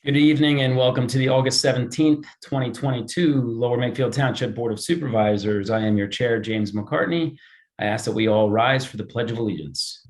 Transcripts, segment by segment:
Good evening and welcome to the August 17th, 2022 Lower Makefield Township Board of Supervisors. I am your chair, James McCartney. I ask that we all rise for the Pledge of Allegiance.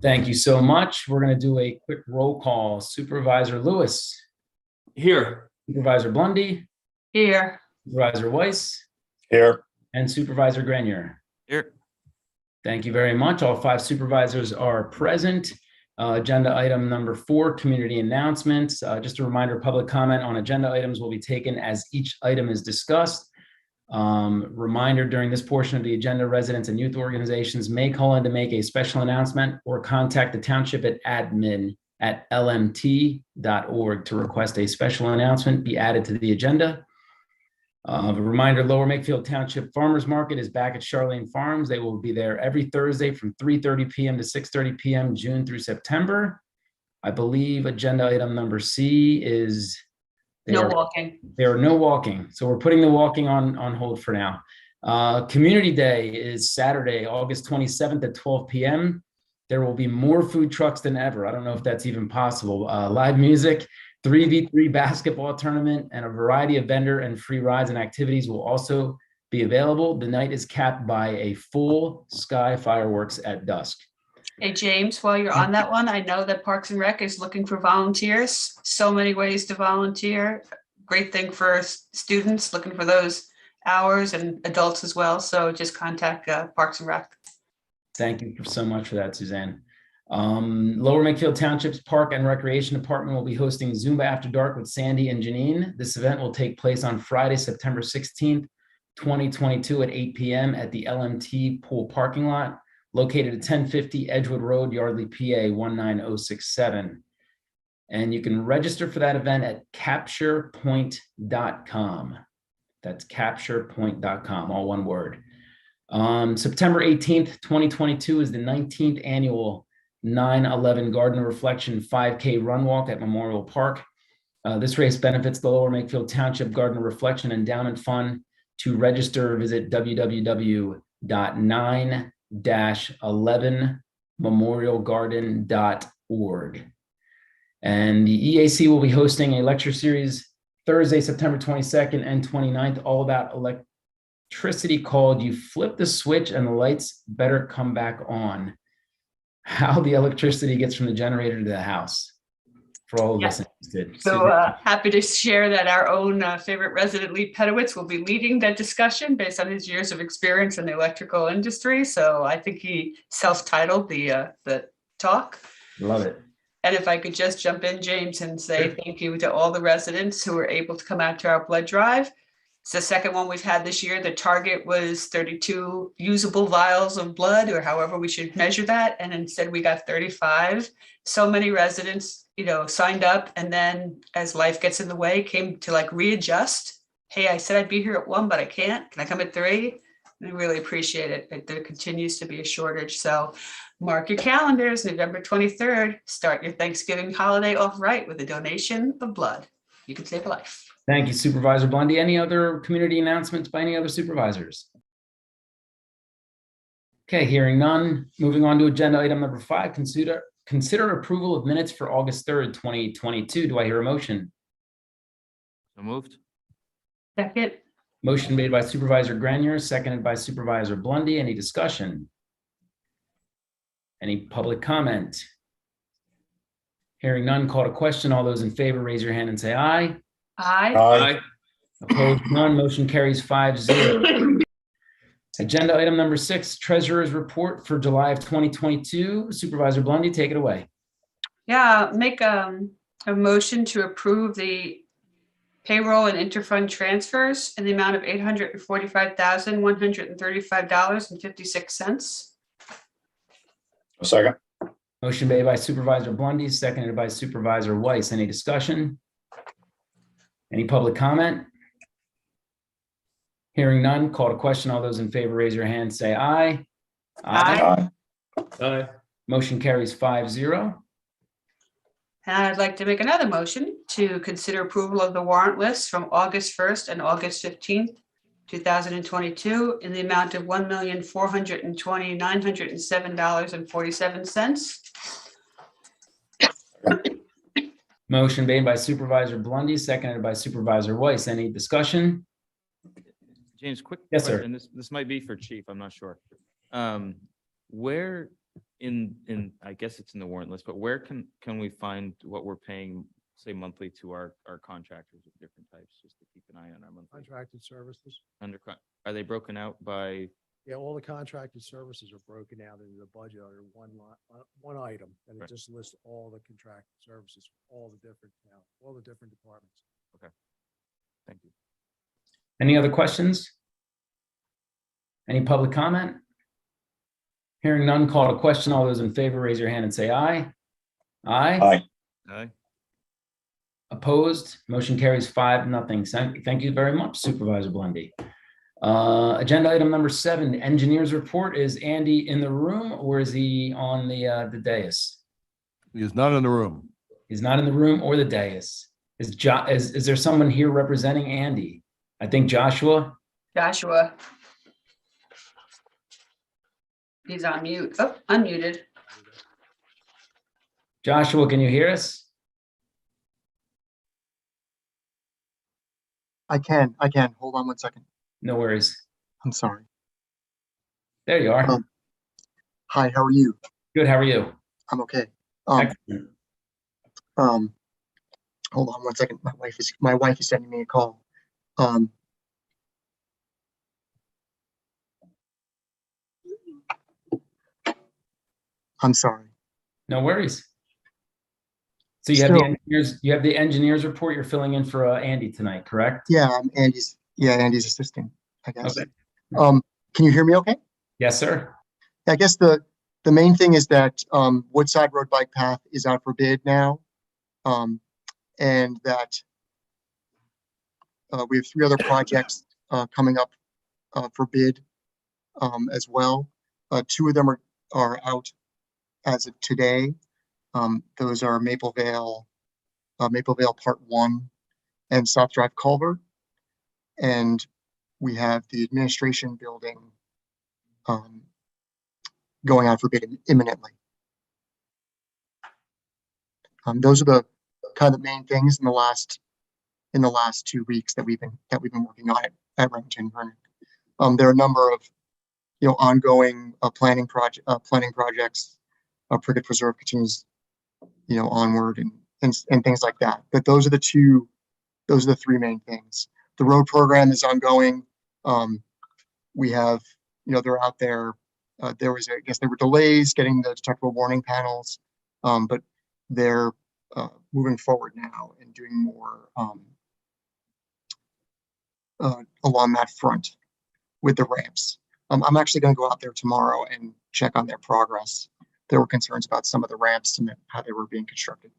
Thank you so much. We're going to do a quick roll call. Supervisor Lewis. Here. Supervisor Blundy. Here. Supervisor Weiss. Here. And Supervisor Grenier. Here. Thank you very much. All five supervisors are present. Agenda item number 4, community announcements. Just a reminder, public comment on agenda items will be taken as each item is discussed. Reminder, during this portion of the agenda, residents and youth organizations may call in to make a special announcement or contact the township at admin@lmt.org to request a special announcement be added to the agenda. A reminder, Lower Makefield Township Farmers Market is back at Charlene Farms. They will be there every Thursday from 3:30 p.m. to 6:30 p.m. June through September. I believe agenda item number C is No walking. There are no walking. So we're putting the walking on hold for now. Community Day is Saturday, August 27th at 12 p.m. There will be more food trucks than ever. I don't know if that's even possible. Live music, 3v3 basketball tournament, and a variety of vendor and free rides and activities will also be available. The night is capped by a full sky fireworks at dusk. Hey, James, while you're on that one, I know that Parks and Rec is looking for volunteers. So many ways to volunteer. Great thing for students looking for those hours and adults as well. So just contact Parks and Rec. Thank you so much for that, Suzanne. Lower Makefield Township's Park and Recreation Department will be hosting Zumba After Dark with Sandy and Janine. This event will take place on Friday, September 16th, 2022 at 8 p.m. at the LMT pool parking lot, located at 1050 Edgewood Road, Yardley, PA 19067. And you can register for that event at capturepoint.com. That's capturepoint.com, all one word. September 18th, 2022 is the 19th annual 9/11 Garden of Reflection 5K Run Walk at Memorial Park. This race benefits the Lower Makefield Township Garden of Reflection Endowment Fund. To register, visit www.9-11memorialgarden.org. And the EAC will be hosting a lecture series Thursday, September 22nd and 29th, all about electricity, called "You Flip the Switch and the Lights Better Come Back On." How the electricity gets from the generator to the house, for all of us interested. So happy to share that our own favorite resident, Lee Pedowitz, will be leading that discussion based on his years of experience in the electrical industry. So I think he self-titled the talk. Love it. And if I could just jump in, James, and say thank you to all the residents who were able to come out to our blood drive. It's the second one we've had this year. The target was 32 usable vials of blood, or however we should measure that. And instead we got 35. So many residents, signed up, and then as life gets in the way, came to readjust. Hey, I said I'd be here at 1, but I can't. Can I come at 3? And I really appreciate it. There continues to be a shortage. So mark your calendars, November 23rd, start your Thanksgiving holiday off right with a donation of blood. You can save a life. Thank you, Supervisor Blundy. Any other community announcements by any other supervisors? Okay, hearing none. Moving on to agenda item number 5, consider approval of minutes for August 3rd, 2022. Do I hear a motion? So moved. Second. Motion made by Supervisor Grenier, seconded by Supervisor Blundy. Any discussion? Any public comment? Hearing none, call to question. All those in favor, raise your hand and say aye. Aye. Aye. Opposed, none. Motion carries 5-0. Agenda item number 6, Treasurer's Report for July of 2022. Supervisor Blundy, take it away. Yeah, make a motion to approve the payroll and interfund transfers in the amount of $845,135.56. A second. Motion made by Supervisor Blondie, seconded by Supervisor Weiss. Any discussion? Any public comment? Hearing none, call to question. All those in favor, raise your hand, say aye. Aye. Aye. Motion carries 5-0. And I'd like to make another motion to consider approval of the warrant list from August 1st and August 15th, 2022 in the amount of $1,429,907.47. Motion made by Supervisor Blondie, seconded by Supervisor Weiss. Any discussion? James, quick Yes, sir. question. This might be for Chief, I'm not sure. Where in, I guess it's in the warrant list, but where can we find what we're paying, say, monthly to our contractors of different types, just to keep an eye on our monthly? Contracted services. Are they broken out by, Yeah, all the contracted services are broken out into the budget under one item, and it Right. just lists all the contracted services, for all the different departments. thank you. Any other questions? Any public comment? Hearing none, call to question. All those in favor, raise your hand and say aye. Aye. Aye. Opposed? Motion carries 5-0. Thank you very much, Supervisor Blondie. Agenda item number 7, engineers report. Is Andy in the room or is he on the dais? He is not in the room. He's not in the room or the dais. Is there someone here representing Andy? I think Joshua. Joshua. He's on mute. Oh, unmuted. Joshua, can you hear us? I can. Hold on one second. No worries. I'm sorry. There you are. Hi, how are you? Good. How are you? I'm okay. Excellent. Hold on one second. My wife is sending me a call. I'm sorry. No worries. So you have the engineers. You have the engineers report. You're filling in for Andy tonight, correct? Yeah, I'm Andy's assistant, I guess. Okay. Can you hear me okay? Yes, sir. I guess the main thing is that Woodside Road Bike Path is out for bid now. And that we have 3 other projects coming up for bid as well. 2 of them are out as of today. Those are Maple Vale Part 1 and South Drive Culvert. And we have the administration building going out for bid imminently. Those are the kind of the main things in the last 2 weeks that we've been working on at Remington Vernon. There are a number of ongoing planning projects. Prickett Preserve continues onward and things like that. But those are the 3 main things. The road program is ongoing. We have they're out there. There were delays getting the detectable warning panels, but they're moving forward now and doing more along that front with the ramps. I'm actually going to go out there tomorrow and check on their progress. There were concerns about some of the ramps and how they were being constructed.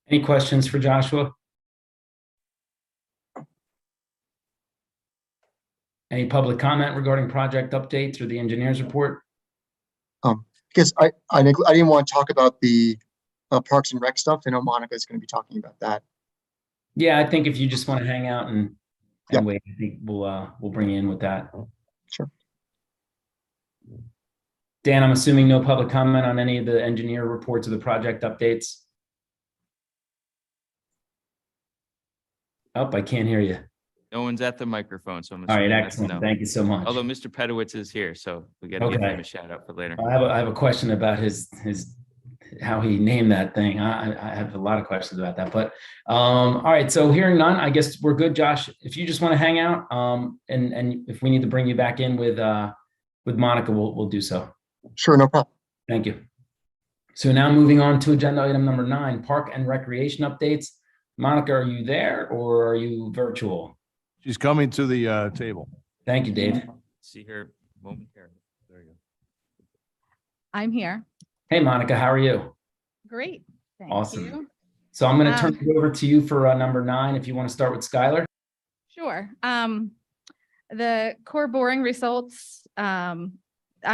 Any questions for Joshua? Any public comment regarding project updates or the engineers report? Because I didn't want to talk about the Parks and Rec stuff. I know Monica is going to be talking about that. Yeah, I think if you just want to hang out and Yeah. wait, I think we'll bring you in with that. Sure. Dan, I'm assuming no public comment on any of the engineer reports or the project updates. Oh, I can't hear you. No one's at the microphone, so I'm All right, assuming that's excellent. no. Thank you so much. Although Mr. Pedowitz is here, so we got to give Okay. him a shout out for later. I have a question about his how he named that thing. I have a lot of questions about that, but all right. So hearing none, I guess we're good. Josh, if you just want to hang out, and if we need to bring you back in with Monica, we'll do so. Sure, no problem. Thank you. So now moving on to agenda item number 9, park and recreation updates. Monica, are you there or are you virtual? She's coming to the table. Thank you, Dave. See her momentarily. There you go. I'm here. Hey, Monica, how are you? Great. Thank Awesome. you. So I'm going to turn Um, it over to you for number 9, if you want to start with Schuyler. Sure. The core boring results, I'm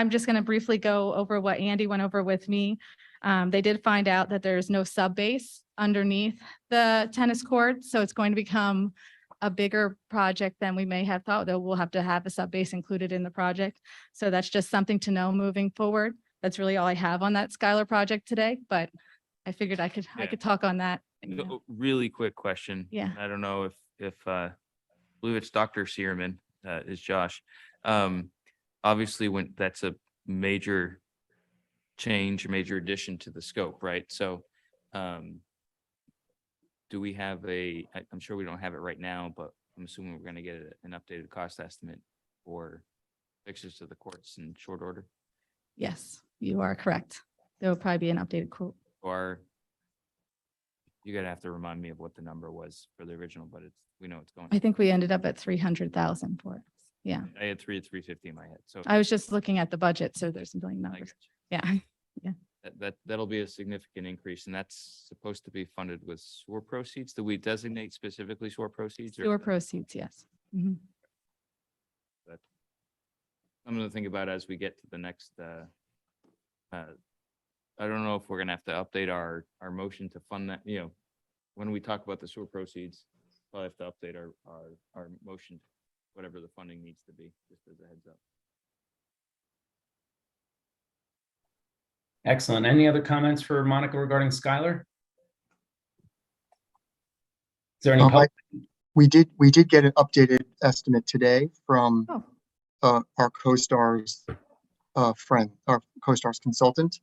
just going to briefly go over what Andy went over with me. They did find out that there's no sub base underneath the tennis court, so it's going to become a bigger project than we may have thought, though we'll have to have a sub base included in the project. So that's just something to know moving forward. That's really all I have on that Schuyler project today, but I figured I could talk on that. Really quick question. Yeah. I don't know if I believe it's Dr. Searman, is Josh. Obviously when that's a major change, a major addition to the scope, right? So, do we have I'm sure we don't have it right now, but I'm assuming we're going to get an updated cost estimate for fixes to the courts in short order? Yes, you are correct. There will probably be an updated quote. Or you're gonna have to remind me of what the number was for the original, but we know it's going. I think we ended up at 300,000 for it. Yeah, I had 350 in my head, so I was just looking at the budget, so there's some billing I numbers. got you. Yeah, That'll be a significant increase, and that's supposed to be funded with sewer proceeds. Do we designate specifically sewer proceeds? sewer proceeds, yes. Mhm. I'm gonna think about as we get to the next, I don't know if we're gonna have to update our motion to fund that, when we talk about the sewer proceeds, we'll have to update our motion, whatever the funding needs to be, just as a heads up. Excellent. Any other comments for Monica regarding Schuyler? Is there any public? We did get an updated estimate today from Oh, our CoStar's friend, our CoStar's consultant.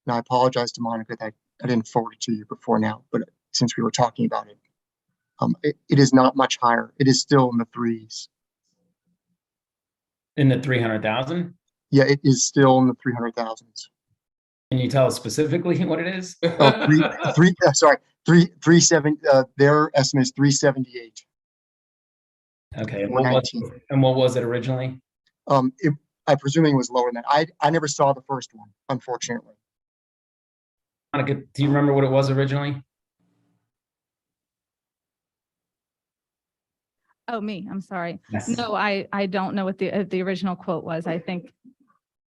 And I apologize to Monica that I didn't forward it to you before now, but since we were talking about it, it is not much higher. It is still in the threes. In the 300,000? Yeah, it is still in the 300,000s. Can you tell us specifically what it is? Sorry, 370. Their estimate is 378. Okay. And 419. what was it originally? I presuming it was lower than that. I never saw the first one, unfortunately. Monica, do you remember what it was originally? oh, me, I'm sorry. Yes. No, I don't know what the original quote was. I think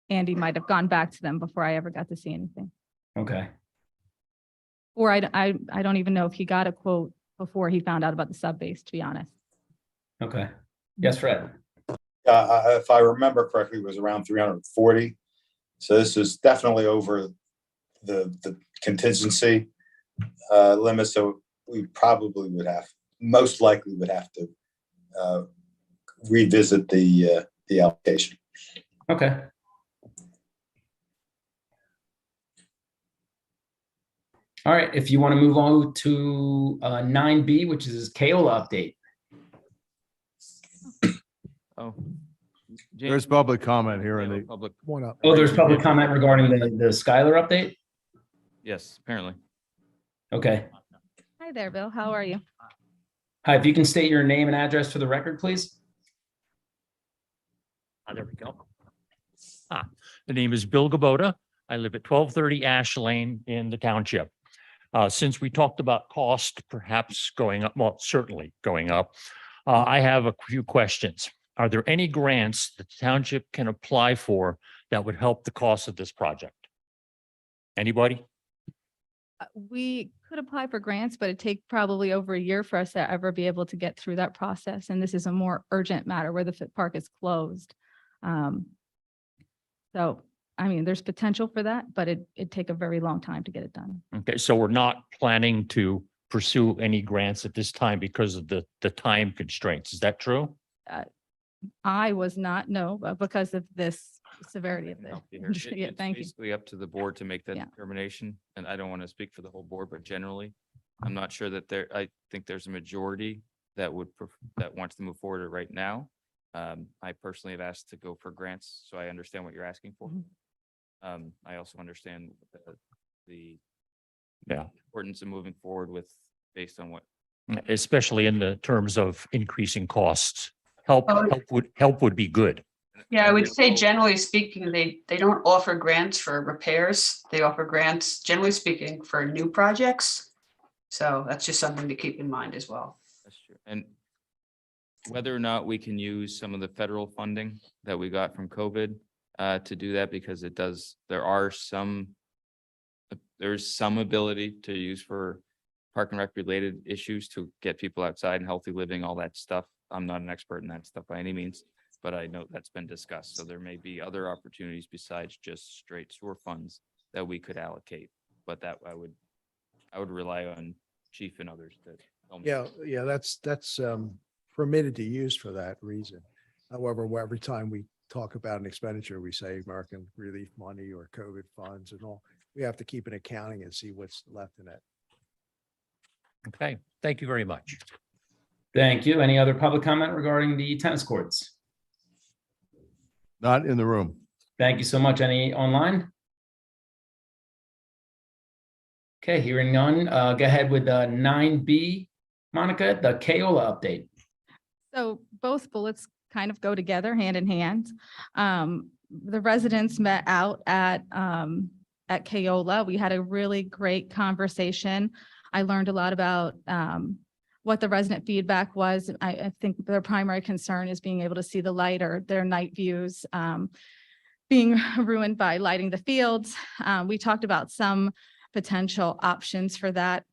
Andy might have gone back to them before I ever got to see anything. Okay. Or I don't even know if he got a quote before he found out about the sub base, to be honest. Okay. Yes, Fred. If I remember correctly, it was around 340. So this is definitely over the contingency limit. So we probably most likely would have to revisit the allocation. Okay. All right. If you want to move on to 9B, which is Kaola update. Oh. There's public comment here in the, Public, One up. Oh, there's public comment regarding the Schuyler update? yes, apparently. Okay. Hi there, Bill. How are you? Hi, if you can state your name and address for the record, please. There we go. The name is Bill Gabota. I live at 1230 Ash Lane in the township. Since we talked about cost perhaps going up, well, certainly going up, I have a few questions. Are there any grants that the township can apply for that would help the cost of this project? Anybody? We could apply for grants, but it'd take probably over a year for us to ever be able to get through that process. And this is a more urgent matter where the Fit Park is closed. So, I mean, there's potential for that, but it'd take a very long time to get it done. Okay, so we're not planning to pursue any grants at this time because of the time constraints. Is that true? I was not, no, but because of this severity of the. Help you here. Yeah, It's thank you. basically up to the board to make that Yeah. determination, and I don't want to speak for the whole board, but generally, I'm not sure that I think there's a majority that that wants to move forward right now. I personally have asked to go for grants, so I understand what you're asking for. Mhm. I also understand the Yeah. importance of moving forward with, based on what, Especially in the terms of increasing costs. Help would be good. Yeah, I And would there's say no- generally speaking, they don't offer grants for repairs. They offer grants, generally speaking, for new projects. So that's just something to keep in mind as well. That's true. And whether or not we can use some of the federal funding that we got from COVID to do that, because there's some ability to use for park and rec related issues to get people outside and healthy living, all that stuff. I'm not an expert in that stuff by any means, but I know that's been discussed. So there may be other opportunities besides just straight sewer funds that we could allocate. But that I would rely on Chief and others to. tell me. Yeah, that's permitted to use for that reason. However, every time we talk about an expenditure, we say American Relief Money or COVID funds and all. We have to keep an accounting and see what's left in it. Okay, thank you very much. Thank you. Any other public comment regarding the tennis courts? Not in the room. Thank you so much. Any online? Okay, hearing none, go ahead with 9B. Monica, the Keola update. So both bullets kind of go together hand in hand. The residents met out at Keola. We had a really great conversation. I learned a lot about what the resident feedback was. I think their primary concern is being able to see the light or their night views being ruined by lighting the fields. We talked about some potential options for that.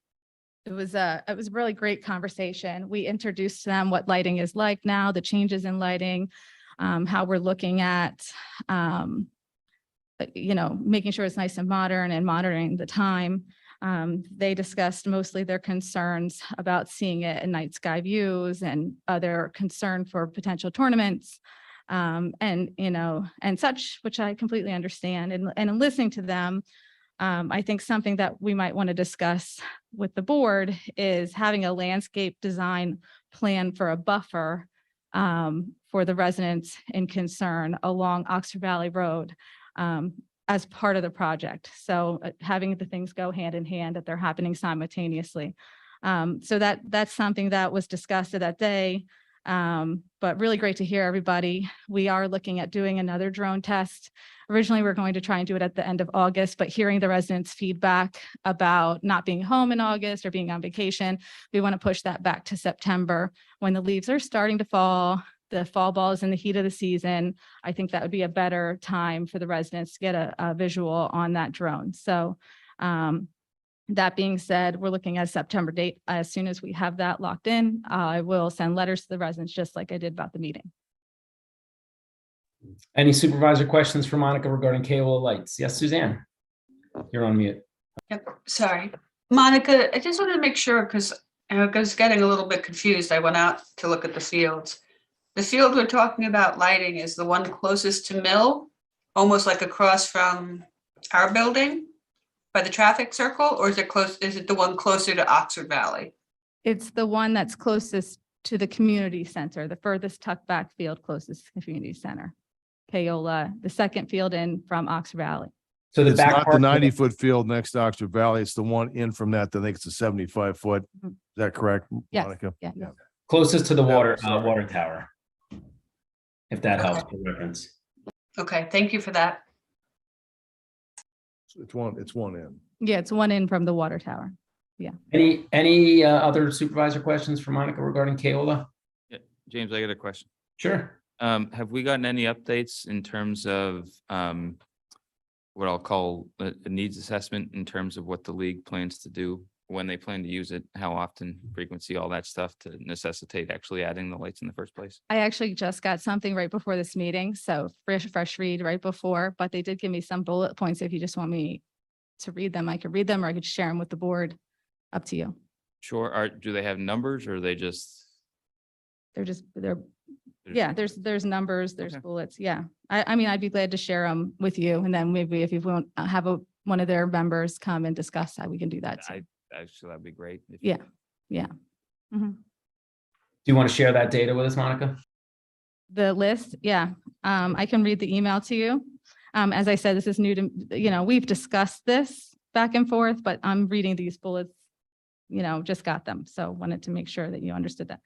It was a really great conversation. We introduced to them what lighting is like now, the changes in lighting, how we're looking at, making sure it's nice and modern and monitoring the time. They discussed mostly their concerns about seeing it in night sky views and their concern for potential tournaments and such, which I completely understand. And in listening to them, I think something that we might want to discuss with the board is having a landscape design plan for a buffer for the residents in concern along Oxford Valley Road as part of the project. So having the things go hand in hand, that they're happening simultaneously. So that's something that was discussed that day. But really great to hear everybody. We are looking at doing another drone test. Originally, we we're going to try and do it at the end of August, but hearing the residents' feedback about not being home in August or being on vacation, we want to push that back to September when the leaves are starting to fall. The fall ball is in the heat of the season. I think that would be a better time for the residents to get a visual on that drone. So that being said, we're looking at a September date. As soon as we have that locked in, I will send letters to the residents just like I did about the meeting. Any supervisor questions for Monica regarding Keola lights? Yes, Suzanne, you're on mute. Yep, sorry. Monica, I just wanted to make sure because I was getting a little bit confused. I went out to look at the fields. The field we're talking about lighting is the one closest to Mill, almost like across from our building by the traffic circle, or is it the one closer to Oxford Valley? It's the one that's closest to the community center, the furthest tucked back field closest to the community center. Keola, the second field in from Oxford Valley. So the It's back not the part, 90-foot field next to Oxford Valley. It's the one in from that. I think it's a 75-foot. Is that correct, Yes, Monica? yeah. closest to the water sorry. water tower. If that Okay. helps for reference. Okay, thank you for that. It's one in. Yeah, it's one in from the water tower. Any other supervisor questions for Monica regarding Keola? Yeah, James, I got a question. Sure. Have we gotten any updates in terms of what I'll call a needs assessment in terms of what the league plans to do, when they plan to use it, how often, frequency, all that stuff to necessitate actually adding the lights in the first place? I actually just got something right before this meeting, so fresh read right before, but they did give me some bullet points. If you just want me to read them, I could read them or I could share them with the board. Up to you. Sure. Do they have numbers or are they just? Yeah, there's numbers, there's Okay. bullets. Yeah. I mean, I'd be glad to share them with you. And then maybe if you want to have one of their members come and discuss that, we can do that too. Actually, that'd be great. if Yeah. you- Mhm. Do you want to share that data with us, Monica? The list, yeah. I can read the email to you. As I said, this is new to, we've discussed this back and forth, but I'm reading these bullets, just got them. So wanted to make sure that you understood that.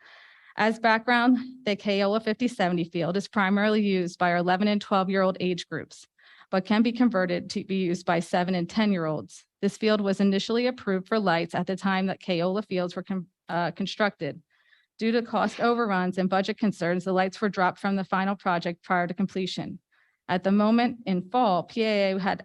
As background, the Keola 5070 field is primarily used by our 11 and 12-year-old age groups, but can be converted to be used by 7 and 10-year-olds. This field was initially approved for lights at the time that Keola fields were constructed. Due to cost overruns and budget concerns, the lights were dropped from the final project prior to completion. At the moment in fall, PAA has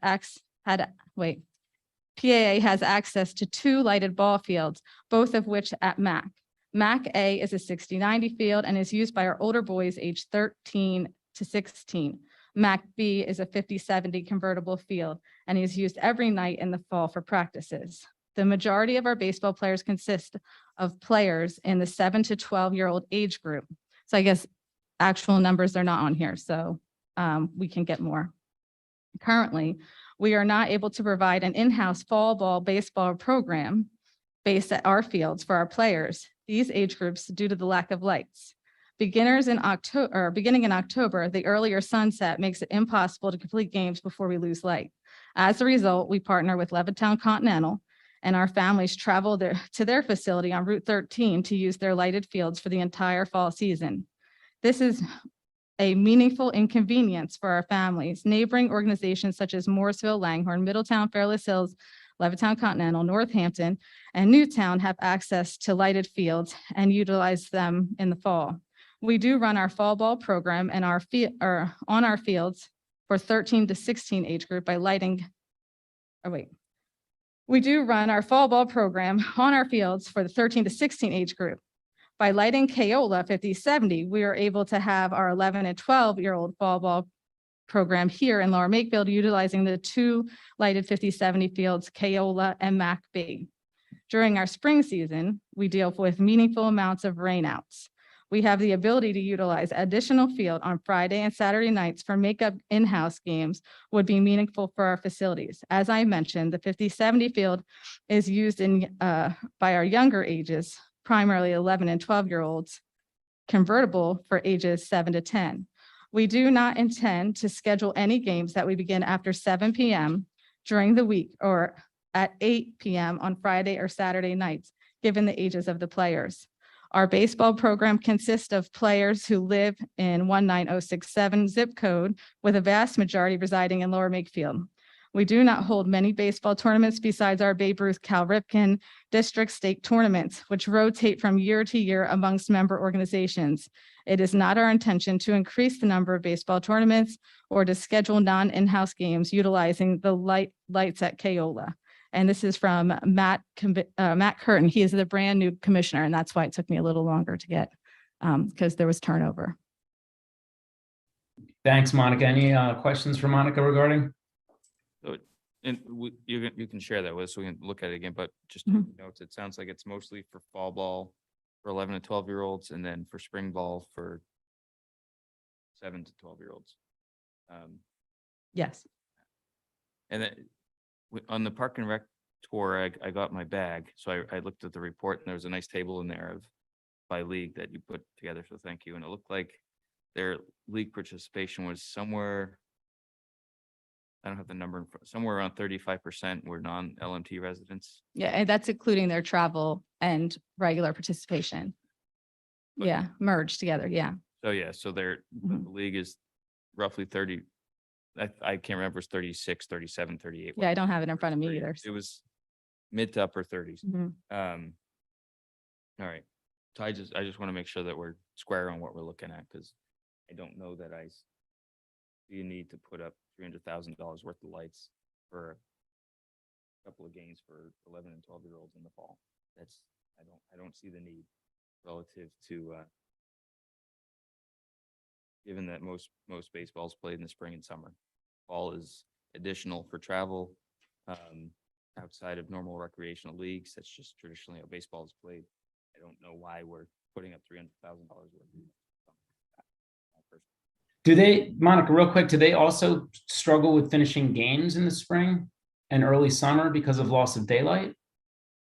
access to 2 lighted ball fields, both of which at MAC. MAC A is a 60-90 field and is used by our older boys aged 13 to 16. MAC B is a 50-70 convertible field and is used every night in the fall for practices. The majority of our baseball players consist of players in the 7 to 12-year-old age group. So I guess actual numbers are not on here, so we can get more. Currently, we are not able to provide an in-house fall ball baseball program based at our fields for our players, these age groups, due to the lack of lights. Beginning in October, the earlier sunset makes it impossible to complete games before we lose light. As a result, we partner with Levittown Continental, and our families travel to their facility on Route 13 to use their lighted fields for the entire fall season. This is a meaningful inconvenience for our families. Neighboring organizations such as Morrisville, Langhorne, Middletown, Fairless Hills, Levittown Continental, Northampton, and Newtown have access to lighted fields and utilize them in the fall. We do run our fall ball program and on our fields for 13 to 16 age group by lighting. We do run our fall ball program on our fields for the 13 to 16 age group. By lighting Keola 5070, we are able to have our 11 and 12-year-old fall ball program here in Lower Makefield, utilizing the 2 lighted 5070 fields, Keola and MAC B. During our spring season, we deal with meaningful amounts of rainouts. We have the ability to utilize additional field on Friday and Saturday nights for makeup in-house games would be meaningful for our facilities. As I mentioned, the 5070 field is used by our younger ages, primarily 11 and 12-year-olds, convertible for ages 7 to 10. We do not intend to schedule any games that we begin after 7 p.m. during the week or at 8 p.m. on Friday or Saturday nights, given the ages of the players. Our baseball program consists of players who live in 19067 zip code, with a vast majority residing in Lower Makefield. We do not hold many baseball tournaments besides our Babe Ruth Cal Ripken district state tournaments, which rotate from year to year amongst member organizations. It is not our intention to increase the number of baseball tournaments or to schedule non-in-house games utilizing the lights at Keola. And this is from Matt Curtin. He is the brand new commissioner, and that's why it took me a little longer to get, because there was turnover. Thanks, Monica. Any questions for Monica regarding? And you can share that with us so we can look at it again, but just notes, it sounds like it's mostly for fall ball for 11 to 12-year-olds, and then for spring ball for 7 to 12-year-olds. Yes. And then on the park and rec tour, I got my bag. So I looked at the report, and there was a nice table in there by league that you put together. So thank you. And it looked like their league participation was somewhere, I don't have the number, somewhere around 35% were non-LMT residents. Yeah, and that's including their travel and regular participation. But- Yeah, merged together. Yeah. So yeah, so the league is roughly 30. I can't remember, it's 36, 37, 38. Yeah, I don't have it in front of me 30. either. It was mid to upper 30s. Mhm. All right. So I just want to make sure that we're square on what we're looking at, because I don't know that you need to put up $300,000 worth of lights for a couple of games for 11 and 12-year-olds in the fall. I don't see the need relative to given that most baseball is played in the spring and summer. Fall is additional for travel outside of normal recreational leagues. That's just traditionally how baseball is played. I don't know why we're putting up $300,000 worth. Do they, Monica, real quick, do they also struggle with finishing games in the spring and early summer because of loss of daylight?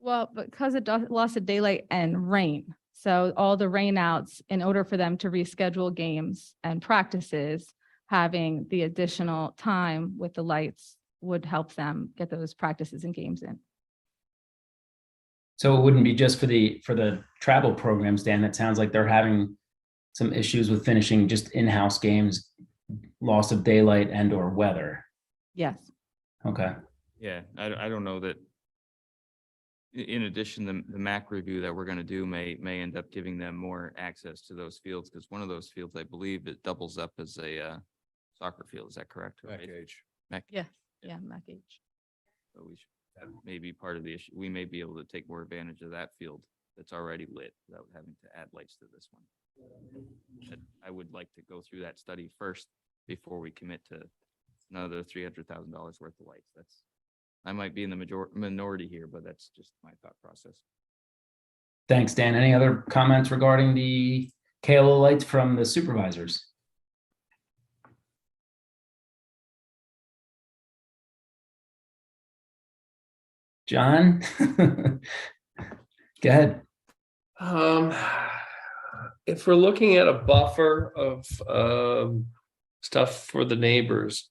Well, because of loss of daylight and rain. So all the rainouts, in order for them to reschedule games and practices, having the additional time with the lights would help them get those practices and games in. So it wouldn't be just for the travel programs, Dan. It sounds like they're having some issues with finishing just in-house games, loss of daylight and or weather. Yes. Okay. Yeah, I don't know that. In addition, the MAC review that we're gonna do may end up giving them more access to those fields, because one of those fields, I believe, it doubles up as a soccer field. Is that correct? Back Right? age. Yes. Yeah. Yeah. Mac H. So we should, that may be part of the issue. We may be able to take more advantage of that field that's already lit without having to add lights to this one. But I would like to go through that study first before we commit to another $300,000 worth of lights. I might be in the minority here, but that's just my thought process. Thanks, Dan. Any other comments regarding the KLO lights from the supervisors? John? Go ahead. If we're looking at a buffer of stuff for the neighbors,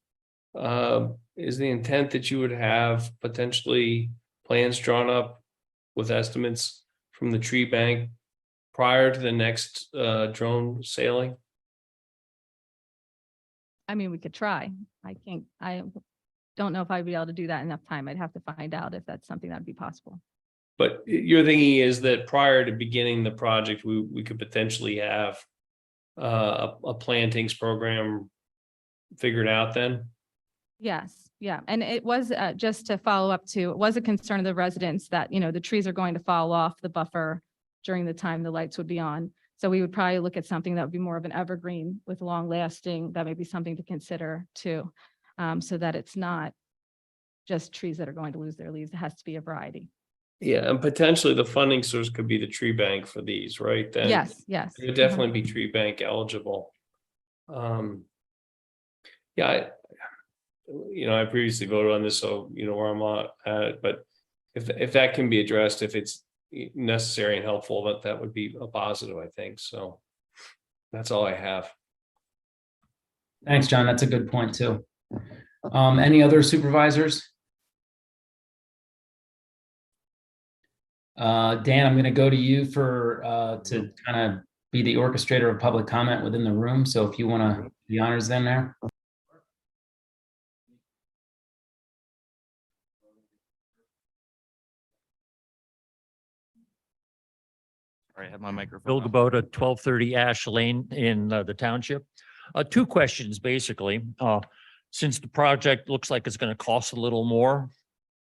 is the intent that you would have potentially plans drawn up with estimates from the tree bank prior to the next drone sailing? I mean, we could try. I don't know if I'd be able to do that in enough time. I'd have to find out if that's something that'd be possible. But your thinking is that prior to beginning the project, we could potentially have a plantings program figured out then? Yes, yeah. And it was just to follow up to, it was a concern of the residents that, you know, the trees are going to fall off the buffer during the time the lights would be on. So we would probably look at something that would be more of an evergreen with long lasting. That may be something to consider too. So that it's not just trees that are going to lose their leaves. It has to be a variety. Yeah, and potentially the funding source could be the tree bank for these, right? Then Yes, yes. it would definitely be tree bank eligible. Yeah, I previously voted on this, so you know where I'm at, but if that can be addressed, if it's necessary and helpful, that would be a positive, I think. So that's all I have. Thanks, John. That's a good point too. Any other supervisors? Dan, I'm going to go to you for to kind of be the orchestrator of public comment within the room. So if you want to do the honors then there. All right, I have my microphone. Bill off. Gabota, 1230 Ash Lane in the township. Two questions, basically. Since the project looks like it's going to cost a little more,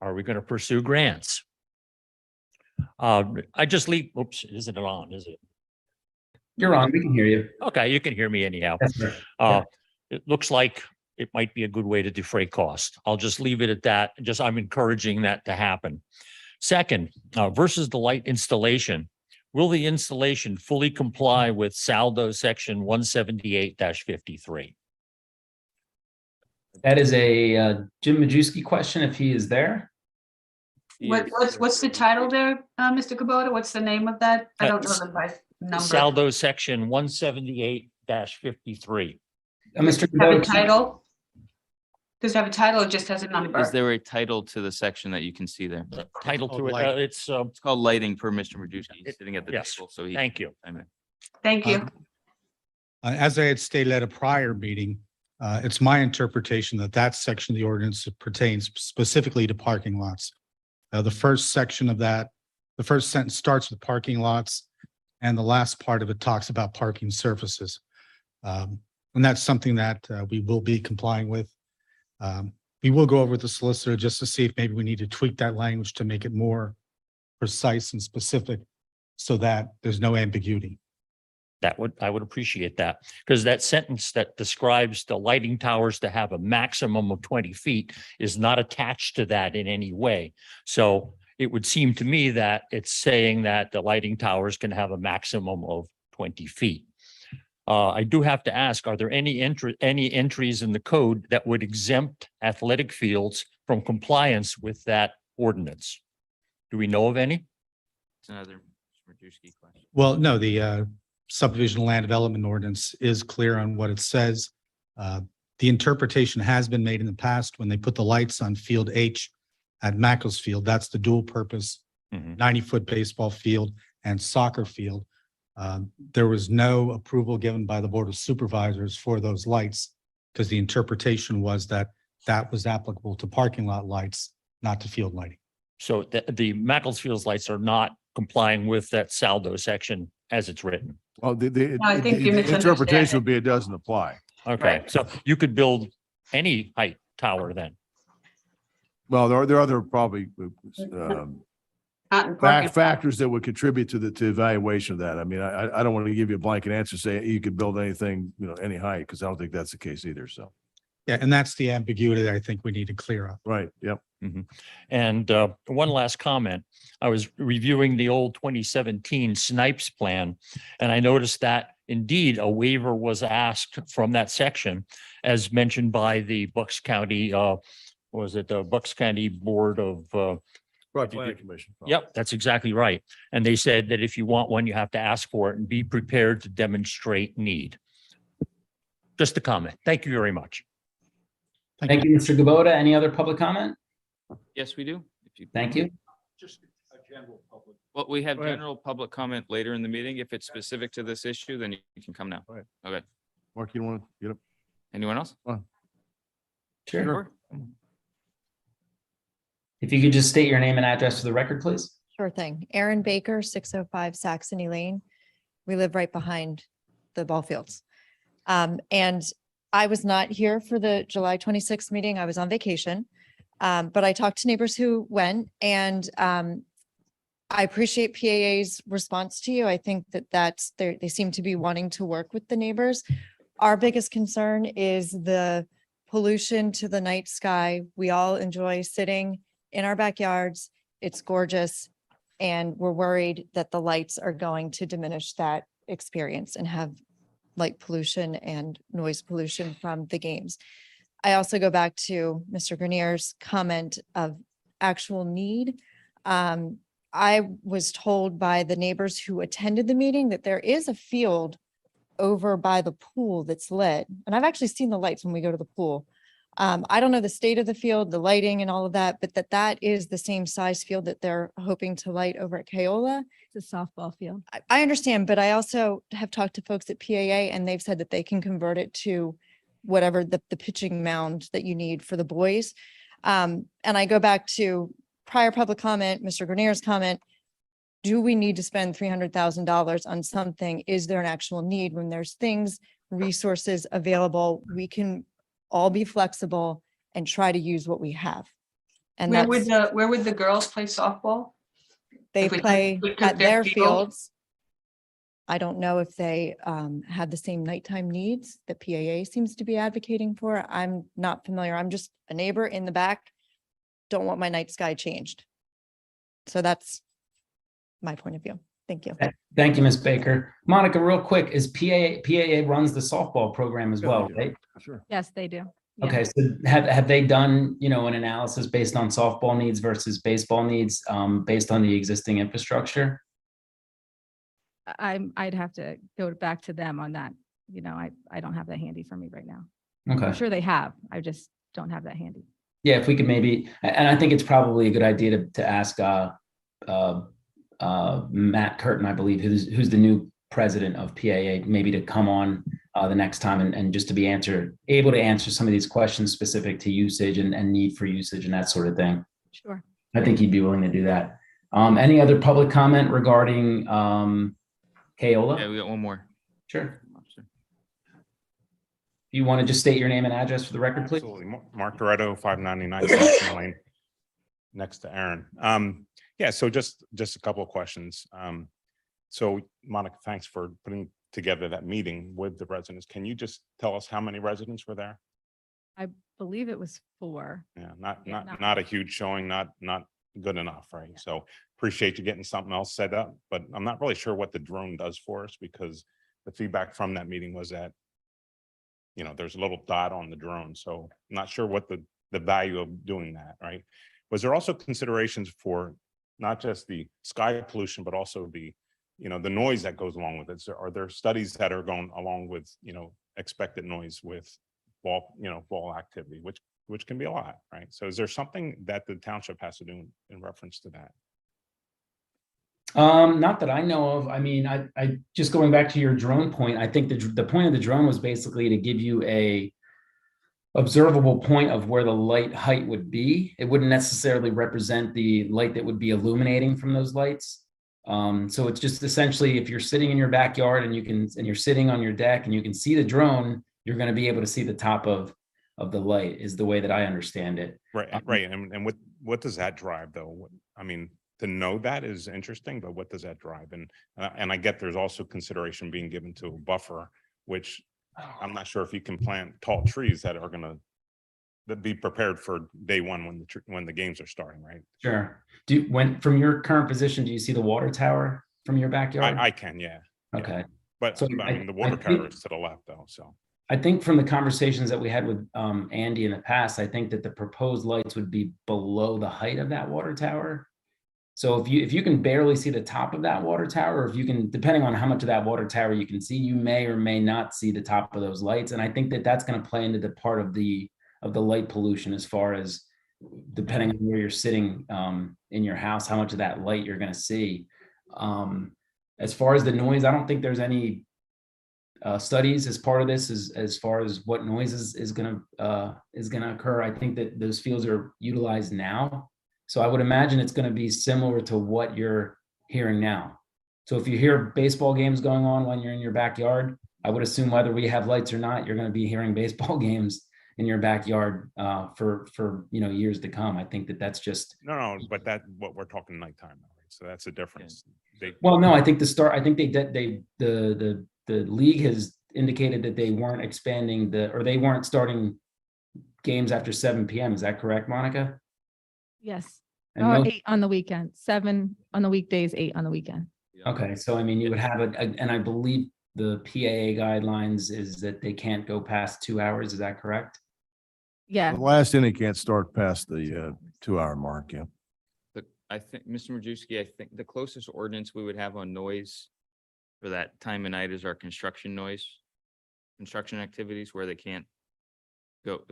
are we going to pursue grants? I just leave, oops, isn't it on, is it? You're on. We can hear you. Okay, you can hear me anyhow. Yes, sir. It looks like it might be a good way to defray cost. I'll just leave it at that. I'm encouraging that to happen. Second, versus the light installation, will the installation fully comply with Saldo section 178-53? That is a Jim Majewski question if he is there. What's the title there, Mr. Kubota? What's the name of that? I don't know the by number. Saldo section 178-53. Mr. Have a Kubota, title? Does it have a title or just has a number? Is there a title to the section that you can see there? Title to it, Light. it's, It's called lighting per Mr. Majewski. He's sitting at the yes. table, so he. thank you. Thank you. As I had stated at a prior meeting, it's my interpretation that that section of the ordinance pertains specifically to parking lots. The first section of that, the first sentence starts with parking lots, and the last part of it talks about parking surfaces. And that's something that we will be complying with. We will go over with the solicitor just to see if maybe we need to tweak that language to make it more precise and specific so that there's no ambiguity. I would appreciate that, because that sentence that describes the lighting towers to have a maximum of 20 feet is not attached to that in any way. So it would seem to me that it's saying that the lighting towers can have a maximum of 20 feet. I do have to ask, are there any entries in the code that would exempt athletic fields from compliance with that ordinance? Do we know of any? It's another Majewski question. Well, no, the subdivision land development ordinance is clear on what it says. The interpretation has been made in the past when they put the lights on field H at Makefield. That's the dual purpose Mhm. 90-foot baseball field and soccer field. There was no approval given by the Board of Supervisors for those lights because the interpretation was that that was applicable to parking lot lights, not to field lighting. So the Macclesfield lights are not complying with that saldo section as it's written. Well, I think you the misunderstand interpretation it. would be it doesn't apply. Okay, Right. so you could build any height tower then. Well, there are other probably Not in parking. factors that would contribute to the evaluation of that. I mean, I don't want to give you a blanket answer, say you could build anything, any height, because I don't think that's the case either. So, Yeah, and that's the ambiguity I think we need to clear up. right, yep. And one last comment. I was reviewing the old 2017 Snipes plan, and I noticed that indeed a waiver was asked from that section, as mentioned by the Bucks County, was it the Bucks County Board of, Right, planning commission. yep, that's exactly right. And they said that if you want one, you have to ask for it and be prepared to demonstrate need. Just a comment. Thank you very much. Thank you, Mr. Gabota. Any other public comment? Yes, we do. If you, Thank you. Just a general public. well, we have Go ahead. general public comment later in the meeting. If it's specific to this issue, then you can come now. Right. Okay. Mark, you don't want to get up? Anyone else? Sure. If you could just state your name and address for the record, please. Sure thing. Erin Baker, 605 Saxony Lane. We live right behind the ball fields. And I was not here for the July 26th meeting. I was on vacation. But I talked to neighbors who went, and I appreciate PAA's response to you. I think they seem to be wanting to work with the neighbors. Our biggest concern is the pollution to the night sky. We all enjoy sitting in our backyards. It's gorgeous. And we're worried that the lights are going to diminish that experience and have light pollution and noise pollution from the games. I also go back to Mr. Grenier's comment of actual need. I was told by the neighbors who attended the meeting that there is a field over by the pool that's lit. And I've actually seen the lights when we go to the pool. I don't know the state of the field, the lighting and all of that, but that is the same size field that they're hoping to light over at Keola. It's a softball field. I understand, but I also have talked to folks at PAA and they've said that they can convert it to whatever the pitching mound that you need for the boys. And I go back to prior public comment, Mr. Grenier's comment. Do we need to spend $300,000 on something? Is there an actual need when there's things, resources available? We can all be flexible and try to use what we have. And Where would the girls play softball? they if we took- play we took at their their field? fields. I don't know if they have the same nighttime needs that PAA seems to be advocating for. I'm not familiar. I'm just a neighbor in the back. Don't want my night sky changed. So that's my point of view. Thank you. Thank you, Ms. Baker. Monica, real quick, is PAA runs the softball program as well, right? Sure. Yes, they do. Yeah. Okay, so have they done, an analysis based on softball needs versus baseball needs, based on the existing infrastructure? I'd have to go back to them on that. I don't have that handy for me right now. Okay. I'm sure they have. I just don't have that handy. Yeah, if we could maybe, and I think it's probably a good idea to ask Matt Curtin, I believe, who's the new president of PAA, maybe to come on the next time and just to be able to answer some of these questions specific to usage and need for usage and that sort of thing. Sure. I think he'd be willing to do that. Any other public comment regarding Keola? Yeah, we got one more. Sure. You want to just state your name and address for the record, please? Absolutely. Mark Doretto, 599 Saxon Lane, next to Aaron. Yeah, so just a couple of questions. So Monica, thanks for putting together that meeting with the residents. Can you just tell us how many residents were there? I believe it was 4. Yeah, Yeah, not a huge showing, not good enough, right? So appreciate you getting something else set up, but I'm not really sure what the drone does for us because the feedback from that meeting was that there's a little dot on the drone. So I'm not sure what the value of doing that, right? Was there also considerations for not just the sky pollution, but also the noise that goes along with it? So are there studies that are going along with, expected noise with ball activity, which can be a lot, right? So is there something that the township has to do in reference to that? Not that I know of. I mean, I just going back to your drone point, I think the point of the drone was basically to give you a observable point of where the light height would be. It wouldn't necessarily represent the light that would be illuminating from those lights. So it's just essentially if you're sitting in your backyard and you're sitting on your deck and you can see the drone, you're going to be able to see the top of the light is the way that I understand it. Right, right. And what does that drive though? I mean, to know that is interesting, but what does that drive? And I get there's also consideration being given to a buffer, which I'm not sure if you can plant tall trees that are gonna be prepared for day one when the games are starting, right? Sure. From your current position, do you see the water tower from your backyard? I can, yeah. Okay. But So I mean, the water tower is to the left though, so. I think from the conversations that we had with Andy in the past, I think that the proposed lights would be below the height of that water tower. So if you can barely see the top of that water tower, or if you can, depending on how much of that water tower you can see, you may or may not see the top of those lights. And I think that that's going to play into the part of the light pollution as far as depending on where you're sitting in your house, how much of that light you're going to see. As far as the noise, I don't think there's any studies as part of this as far as what noise is going to occur. I think that those fields are utilized now. So I would imagine it's going to be similar to what you're hearing now. So if you hear baseball games going on when you're in your backyard, I would assume whether we have lights or not, you're going to be hearing baseball games in your backyard for years to come. I think that's just No, but what we're talking nighttime, right? So that's a difference. Well, no, I think the league has indicated that they weren't expanding they weren't starting games after 7 p.m. Is that correct, Monica? Yes. And Or most- 8 on the weekend, 7 on the weekdays, 8 on the weekend. Okay, so I mean, you would have and I believe the PAA guidelines is that they can't go past 2 hours. Is that correct? Yeah. The last inning can't start past the 2-hour mark, yeah. I think, Mr. Majewski, I think the closest ordinance we would have on noise for that time of night is our construction noise. Construction activities where they can't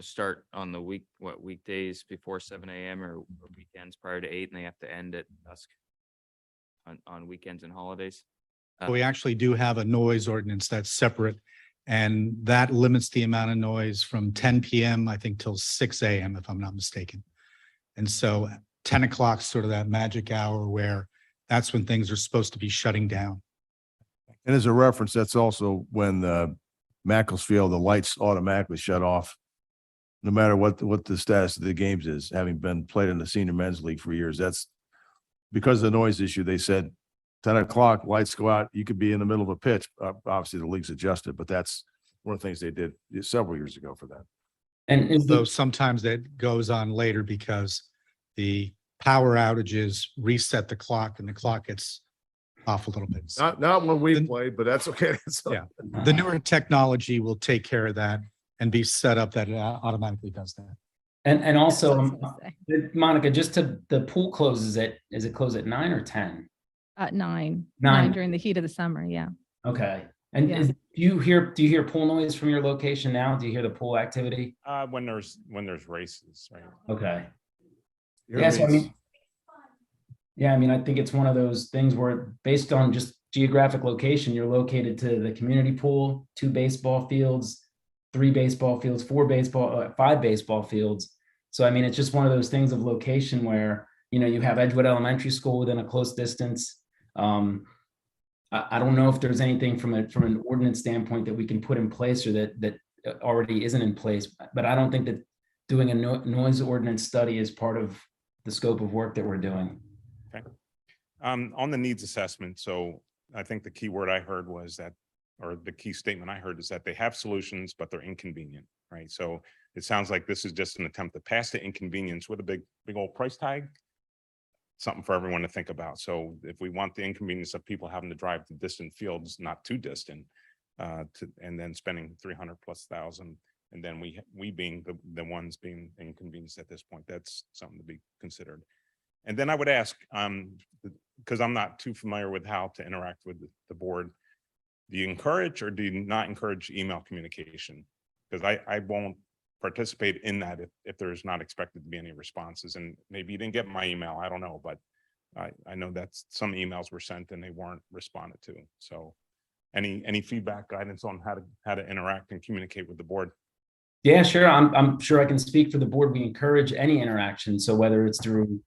start on the weekdays before 7 a.m. or weekends prior to 8, and they have to end at dusk on weekends and holidays. We actually do have a noise ordinance that's separate, and that limits the amount of noise from 10 p.m. I think till 6 a.m. if I'm not mistaken. And so 10 o'clock is sort of that magic hour where that's when things are supposed to be shutting down. And as a reference, that's also when Makefield, the lights automatically shut off, no matter what the status of the games is. Having been played in the senior men's league for years, that's because of the noise issue. They said 10 o'clock, lights go out. You could be in the middle of a pitch. Obviously, the league's adjusted, but that's one of the things they did several years ago for that. And Though sometimes that goes on later because the power outages reset the clock and the clock gets off a little bit. Not when we played, but that's okay. Yeah. The newer technology will take care of that and be set up that it automatically does that. And also, That's what I was gonna say. Monica, just the pool closes is it close at 9 or 10? At 9 9. during the heat of the summer. Yeah. Okay. And Yeah. do you hear pool noise from your location now? Do you hear the pool activity? When there's races, right? Okay. I mean, I think it's one of those things where based on just geographic location, you're located to the community pool, 2 baseball fields, 3 baseball fields, 5 baseball fields. So, I mean, it's just one of those things of location where, you have Edgewood Elementary School within a close distance. I don't know if there's anything from an ordinance standpoint that we can put in place or that already isn't in place, but I don't think that doing a noise ordinance study is part of the scope of work that we're doing. Okay. On the needs assessment, so I think the key word I heard was that, or the key statement I heard is that they have solutions, but they're inconvenient, right? So it sounds like this is just an attempt to pass the inconvenience with a big old price tag. Something for everyone to think about. So if we want the inconvenience of people having to drive to distant fields, not too distant, and then spending 300,000+, and then we being the ones being inconvenienced at this point, that's something to be considered. And then I would ask, because I'm not too familiar with how to interact with the board, do you encourage or do you not encourage email communication? Because I won't participate in that if there's not expected to be any responses. And maybe you didn't get my email, I don't know, but I know that's some emails were sent and they weren't responded to. So any feedback, guidance on how to interact and communicate with the board? Yeah, sure. I'm sure I can speak for the board. We encourage any interaction. So whether it's through,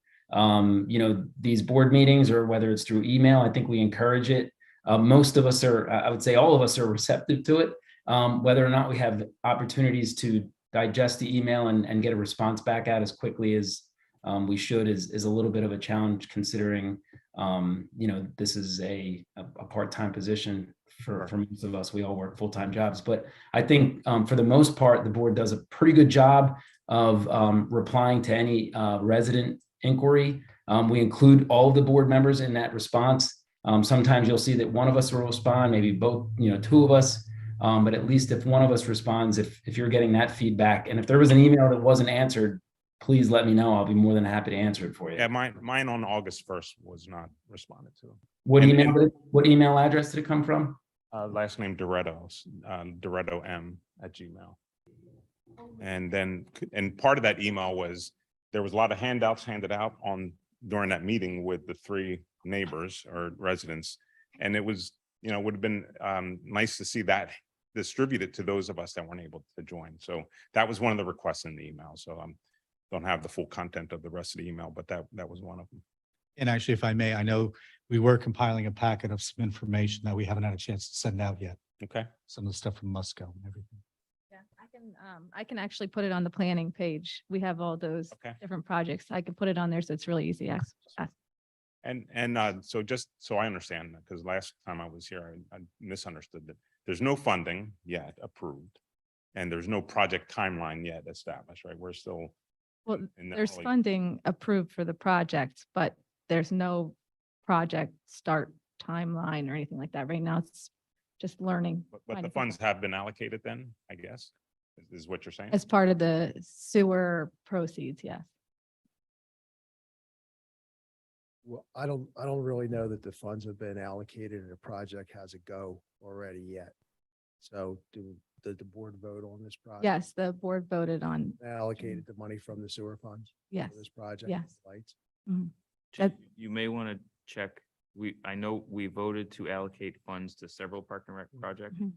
these board meetings or whether it's through email, I think we encourage it. Most of us are, I would say all of us are receptive to it. Whether or not we have opportunities to digest the email and get a response back out as quickly as we should is a little bit of a challenge considering, this is a part-time position for most of us. We all work full-time jobs, but I think for the most part, the board does a pretty good job of replying to any resident inquiry. We include all of the board members in that response. Sometimes you'll see that one of us will respond, maybe both, two of us. But at least if one of us responds, if you're getting that feedback, and if there was an email that wasn't answered, please let me know. I'll be more than happy to answer it for you. Yeah, mine on August 1st was not responded to. What And- email? What email address did it come from? Last name Doretto, Doretto_m@gmail. And part of that email was, there was a lot of handouts handed out during that meeting with the 3 neighbors or residents. And it was, would have been nice to see that distributed to those of us that weren't able to join. So that was one of the requests in the email. So don't have the full content of the rest of the email, but that was one of them. And actually, if I may, I know we were compiling a packet of some information that we haven't had a chance to send out yet. Okay. Some of the stuff from Musco and everything. Yeah, I can actually put it on the planning page. We have all those Okay. different projects. I can put it on there, so it's really easy. So just so I understand, because last time I was here, I misunderstood that there's no funding yet approved and there's no project timeline yet established, right? We're still. Well, in the there's early- funding approved for the project, but there's no project start timeline or anything like that. Right now, it's just learning. But finding the people. funds have been allocated then, I guess, is what you're saying? As part of the sewer proceeds, yes. Well, I don't really know that the funds have been allocated and the project has a go already yet. So did the board vote on this project? Yes, the board voted on, Allocated the money from the sewer funds? yes. For this project? Yes. Lights? That- You may want to check. I know we voted to allocate funds to several park and rec projects. Mhm.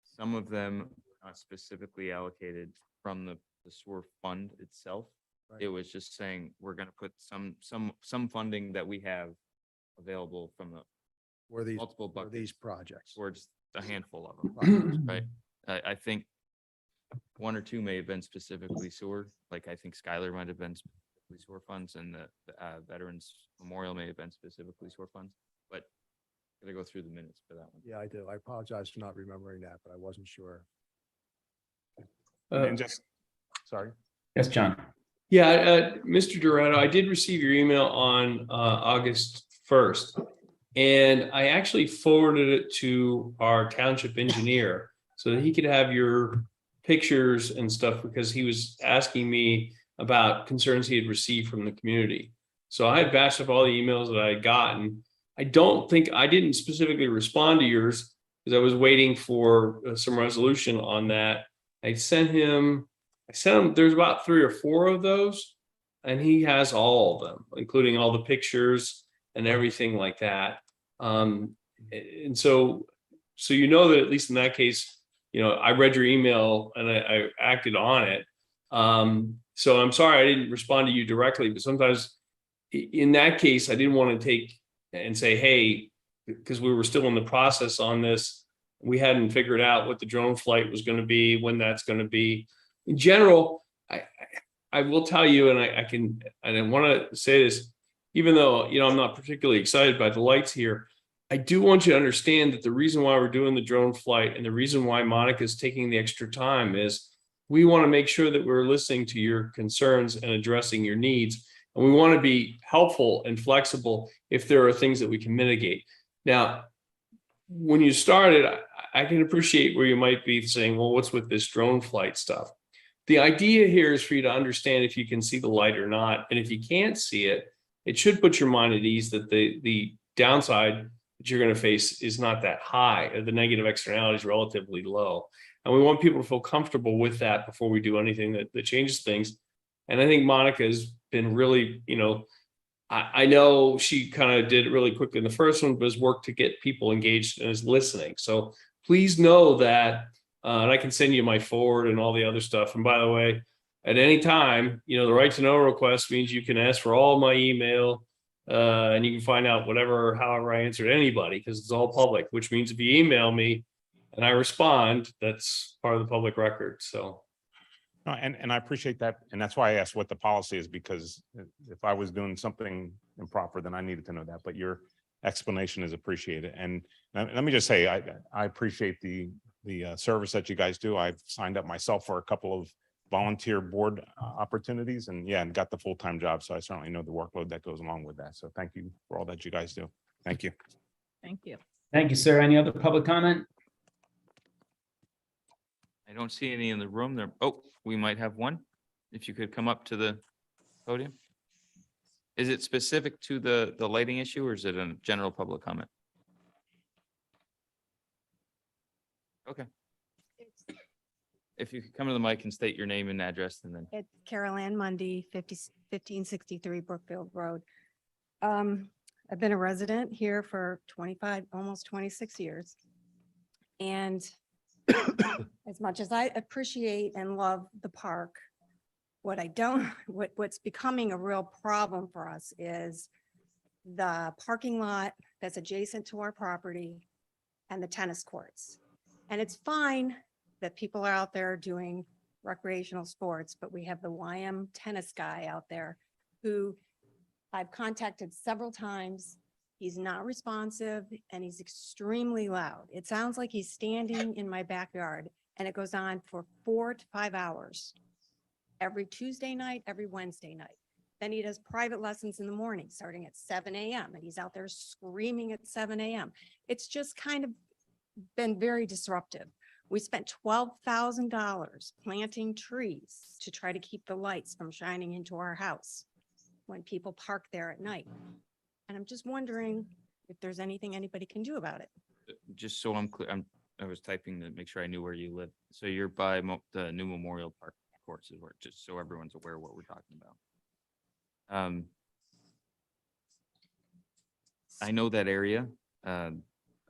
Some of them are specifically allocated from the sewer fund itself. Right. It was just saying, we're gonna put some funding that we have available from the For these, multiple for these buckets projects? towards a handful of them, Projects. right? I think 1 or 2 may have been specifically sewer, like I think Schuyler might have been specifically sewer funds, and the Veterans Memorial may have been specifically sewer funds, but gotta go through the minutes for that one. Yeah, I do. I apologize for not remembering that, but I wasn't sure. And just, sorry. Yes, John. Yeah, Mr. Doretto, I did receive your email on August 1st. And I actually forwarded it to our township engineer so that he could have your pictures and stuff, because he was asking me about concerns he had received from the community. So I had batched up all the emails that I had gotten. I didn't specifically respond to yours because I was waiting for some resolution on that. I sent him, there's about 3 or 4 of those, and he has all of them, including all the pictures and everything like that. And so that at least in that case, I read your email and I acted on it. So I'm sorry I didn't respond to you directly, but sometimes in that case, I didn't want to take and say, hey, because we were still in the process on this, we hadn't figured out what the drone flight was going to be, when that's going to be. In general, I will tell you, and I want to say this, even though, I'm not particularly excited by the lights here, I do want you to understand that the reason why we're doing the drone flight and the reason why Monica's taking the extra time is we want to make sure that we're listening to your concerns and addressing your needs. And we want to be helpful and flexible if there are things that we can mitigate. Now, when you started, I can appreciate where you might be saying, well, what's with this drone flight stuff? The idea here is for you to understand if you can see the light or not. And if you can't see it, it should put your mind at ease that the downside that you're going to face is not that high. The negative externality is relatively low. And we want people to feel comfortable with that before we do anything that changes things. And I think Monica has been really, I know she kind of did it really quickly in the first one, but has worked to get people engaged and is listening. So please know that, and I can send you my forward and all the other stuff. And by the way, at any time, you know, the right to know request means you can ask for all my email, and you can find out whatever, however I answered anybody, because it's all public, which means if you email me and I respond, that's part of the public record. So. No, and I appreciate that. And that's why I asked what the policy is, because if I was doing something improper, then I needed to know that. But your explanation is appreciated. And let me just say, I appreciate the service that you guys do. I've signed up myself for a couple of volunteer board opportunities, and yeah, and got the full-time job. So I certainly know the workload that goes along with that. So thank you for all that you guys do. Thank you. Thank you. Thank you, sir. Any other public comment? I don't see any in the room there. Oh, we might have one. If you could come up to the podium. Is it specific to the lighting issue, or is it a general public comment? Okay. If you could come to the mic and state your name and address, and then. It's Carol Ann Mundy, 1563 Brookfield Road. I've been a resident here for 25, almost 26 years. And as much as I appreciate and love the park, what's becoming a real problem for us is the parking lot that's adjacent to our property and the tennis courts. And it's fine that people are out there doing recreational sports, but we have the YM tennis guy out there who I've contacted several times. He's not responsive and he's extremely loud. It sounds like he's standing in my backyard, and it goes on for 4 to 5 hours every Tuesday night, every Wednesday night. Then he does private lessons in the morning, starting at 7 a.m. and he's out there screaming at 7 a.m. It's just kind of been very disruptive. We spent $12,000 planting trees to try to keep the lights from shining into our house when people park there at night. And I'm just wondering if there's anything anybody can do about it. Just so I'm clear, I was typing to make sure I knew where you live. So you're by the new Memorial Park courts, is where, just so everyone's aware of what we're talking about. I know that area.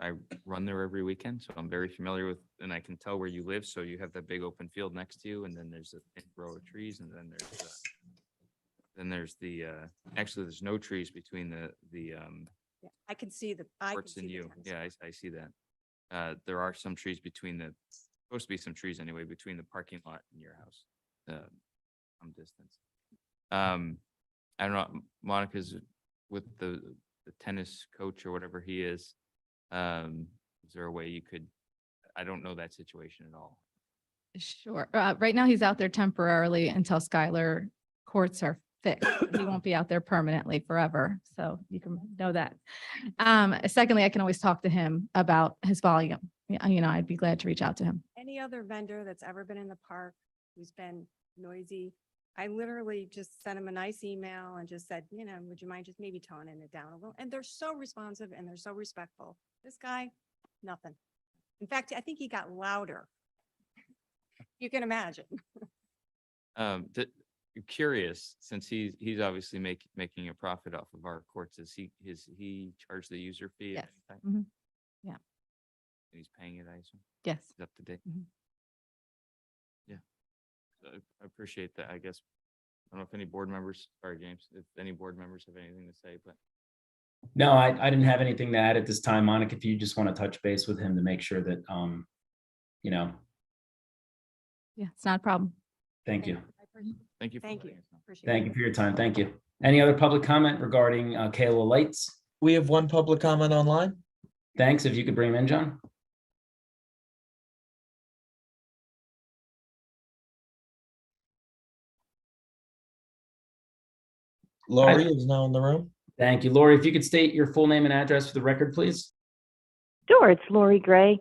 I run there every weekend, so I'm very familiar with, and I can tell where you live. So you have that big open field next to you, and then there's a row of trees, and then there's actually there's no trees between the Yeah, I can see the. courts and you. Yeah, I see that. There are some trees between supposed to be some trees anyway, between the parking lot and your house. Some distance. I don't know, Monica's with the tennis coach or whatever he is. Is there a way you could, I don't know that situation at all. Sure. Right now he's out there temporarily until Schuyler courts are fixed. He won't be out there permanently forever. So you can know that. Secondly, I can always talk to him about his volume. You know, I'd be glad to reach out to him. Any other vendor that's ever been in the park who's been noisy, I literally just sent him a nice email and just said, you know, would you mind just maybe toning it down a little? And they're so responsive and they're so respectful. This guy, nothing. In fact, I think he got louder. You can imagine. Curious, since he's obviously making a profit off of our courts, is he charge the user fee? Yes. At any time? Mhm. Yeah. He's paying it, I assume. Yes. It's up to date. Mhm. Yeah. So I appreciate that. I guess I don't know if any board members, sorry, James, if any board members have anything to say, but. No, I didn't have anything to add at this time. Monica, if you just want to touch base with him to make sure that, you know, Yeah, it's not a problem. thank you. Thank you. Thank you. Appreciate Thank it. you for your time. Thank you. Any other public comment regarding Kayla Lights? We have one public comment online. Thanks. If you could bring him in, John. Lori is now in the room. Thank you. Lori, if you could state your full name and address for the record, please. Sure, it's Lori Gray,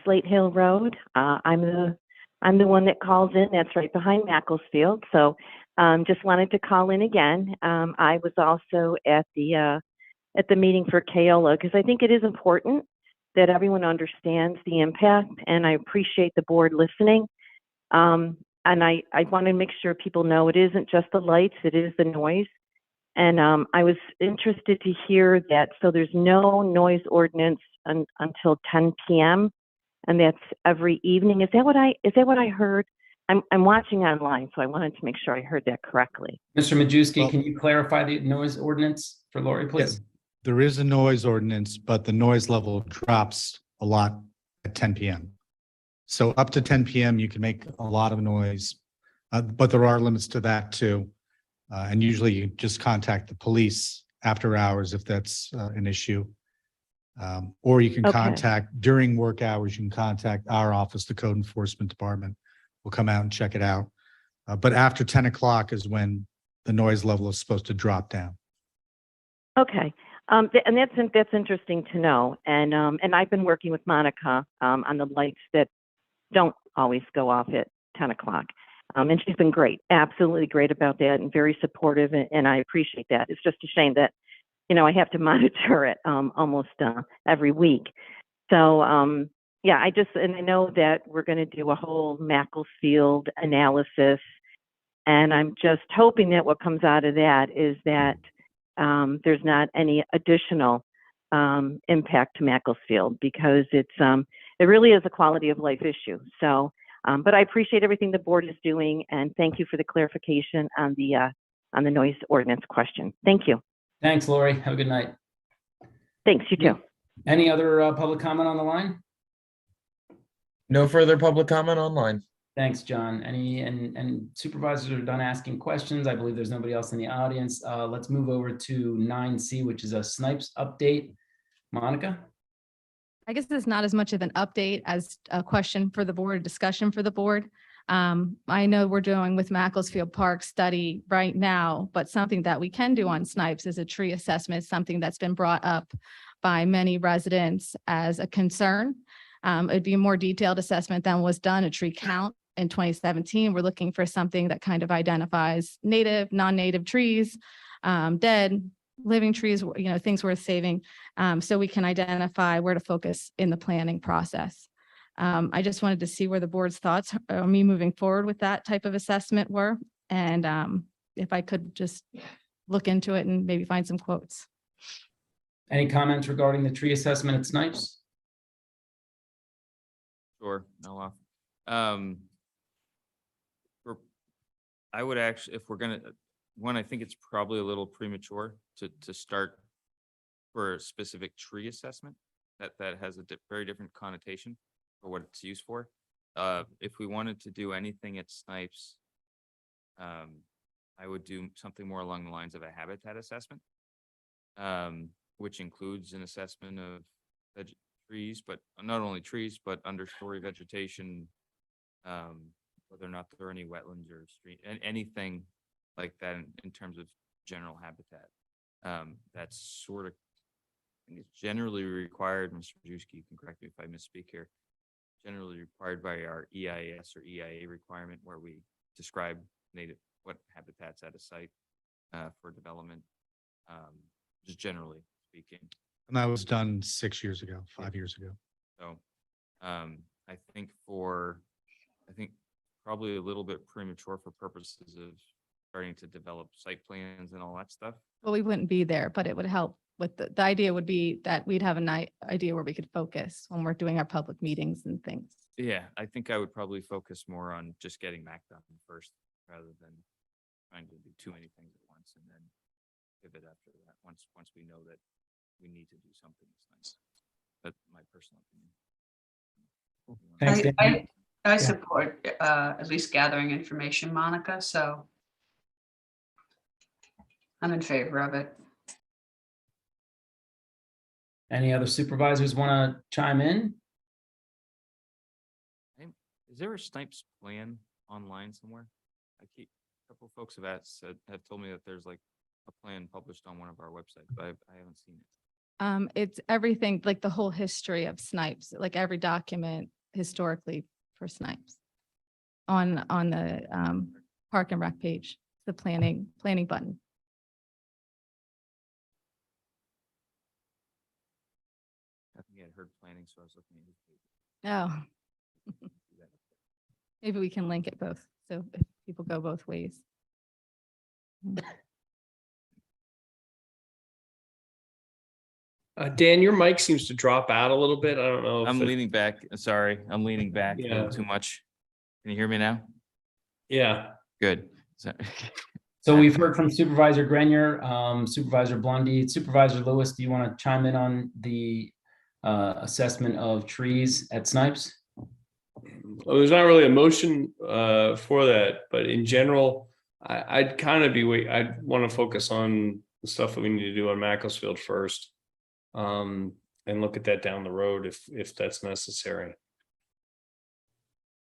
Slate Hill Road. I'm the one that calls in. That's right behind Makefield. So just wanted to call in again. I was also at the meeting for Keola because I think it is important that everyone understands the impact, and I appreciate the board listening. And I want to make sure people know it isn't just the lights, it is the noise. And I was interested to hear that, so there's no noise ordinance until 10 PM, and that's every evening. Is that what I heard? I'm watching online, so I wanted to make sure I heard that correctly. Mr. Majewski, Well- can you clarify the noise ordinance for Lori, please? There is a noise ordinance, but the noise level drops a lot at 10 PM. So up to 10 PM, you can make a lot of noise, but there are limits to that too. And usually you just contact the police after hours if that's an issue. Or you can Okay. contact during work hours, you can contact our office, the Code Enforcement Department. We'll come out and check it out. But after 10 o'clock is when the noise level is supposed to drop down. Okay. And that's interesting to know. And I've been working with Monica on the lights that don't always go off at 10 o'clock. And she's been great, absolutely great about that, and very supportive, and I appreciate that. It's just a shame that, I have to monitor it almost every week. So, yeah, and I know that we're going to do a whole Makefield analysis, and I'm just hoping that what comes out of that is that there's not any additional impact to Makefield, because it really is a quality of life issue. So, but I appreciate everything the board is doing, and thank you for the clarification on the noise ordinance question. Thank you. Thanks, Lori. Have a good night. Thanks, you too. Any other public comment on the line? No further public comment online. Thanks, John. And supervisors are done asking questions. I believe there's nobody else in the audience. Let's move over to 9C, which is a snipes update. Monica? I guess it's not as much of an update as a question for the board, a discussion for the board. I know we're doing with Makefield Park study right now, but something that we can do on snipes is a tree assessment, something that's been brought up by many residents as a concern. It'd be a more detailed assessment than was done, a tree count in 2017. We're looking for something that kind of identifies native, non-native trees, dead, living trees, things worth saving, so we can identify where to focus in the planning process. I just wanted to see where the board's thoughts on me moving forward with that type of assessment were. And if I could just look into it and maybe find some quotes. Any comments regarding the tree assessment at Snipes? Sure, no off. I would actually, if we're gonna, I think it's probably a little premature to start for a specific tree assessment. That has a very different connotation for what it's used for. If we wanted to do anything at Snipes, I would do something more along the lines of a habitat assessment, which includes an assessment of trees, but not only trees, but understory vegetation, whether or not there are any wetlands or stream, and anything like that in terms of general habitat. That's sort of, I think it's generally required, Mr. Majewski, you can correct me if I misspeak here, generally required by our EIS or EIA requirement, where we describe what habitats at a site for development, just generally speaking. And that was done 6 years ago, 5 years ago. So I think probably a little bit premature for purposes of starting to develop site plans and all that stuff. Well, we wouldn't be there, but it would help with the idea would be that we'd have an idea where we could focus when we're doing our public meetings and things. Yeah, I think I would probably focus more on just getting Mac done first, rather than trying to do too many things at once and then pivot after that. Once we know that we need to do something, it's nice. That's my personal opinion. Thanks, Dan. I support at least gathering information, Monica, so I'm in favor of it. Any other supervisors want to chime in? Is there a Snipes plan online somewhere? A couple of folks have told me that there's like a plan published on one of our websites, but I haven't seen it. It's everything, like the whole history of Snipes, like every document historically for Snipes on the Park and Rec page, the planning button. I think I had heard planning, so I was looking at his page. Oh. Maybe we can link it both, so if people go both ways. Dan, your mic seems to drop out a little bit. I don't know. I'm if it- leaning back. Sorry, I'm leaning back a Yeah. little too much. Can you hear me now? Yeah. Good. So- So we've heard from Supervisor Grenier, Supervisor Blondie, Supervisor Lewis. Do you want to chime in on the assessment of trees at Snipes? Well, there's not really a motion for that, but in general, I'd kind of I'd want to focus on the stuff that we need to do on Macclesfield first. And look at that down the road if that's necessary.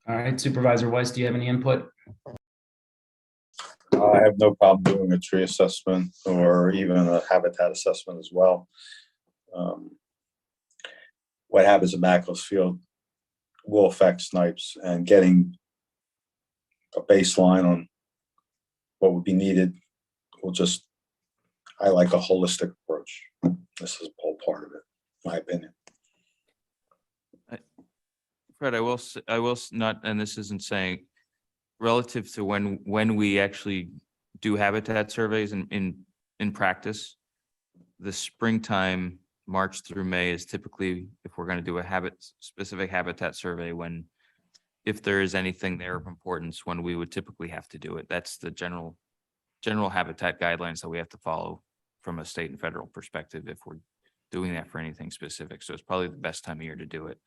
All right, Supervisor Weiss, do you have any input? I have no problem doing a tree assessment or even a habitat assessment as well. What happens at Macclesfield will affect Snipes, and getting a baseline on what would be needed will just, I like a holistic approach. This is all part of it, my opinion. Fred, I will not, and this isn't saying relative to when we actually do habitat surveys in practice, the springtime, March through May is typically, if we're going to do a specific habitat survey, if there is anything there of importance, when we would typically have to do it. That's the general habitat guidelines that we have to follow from a state and federal perspective if we're doing that for anything specific. So it's probably the best time of year to do it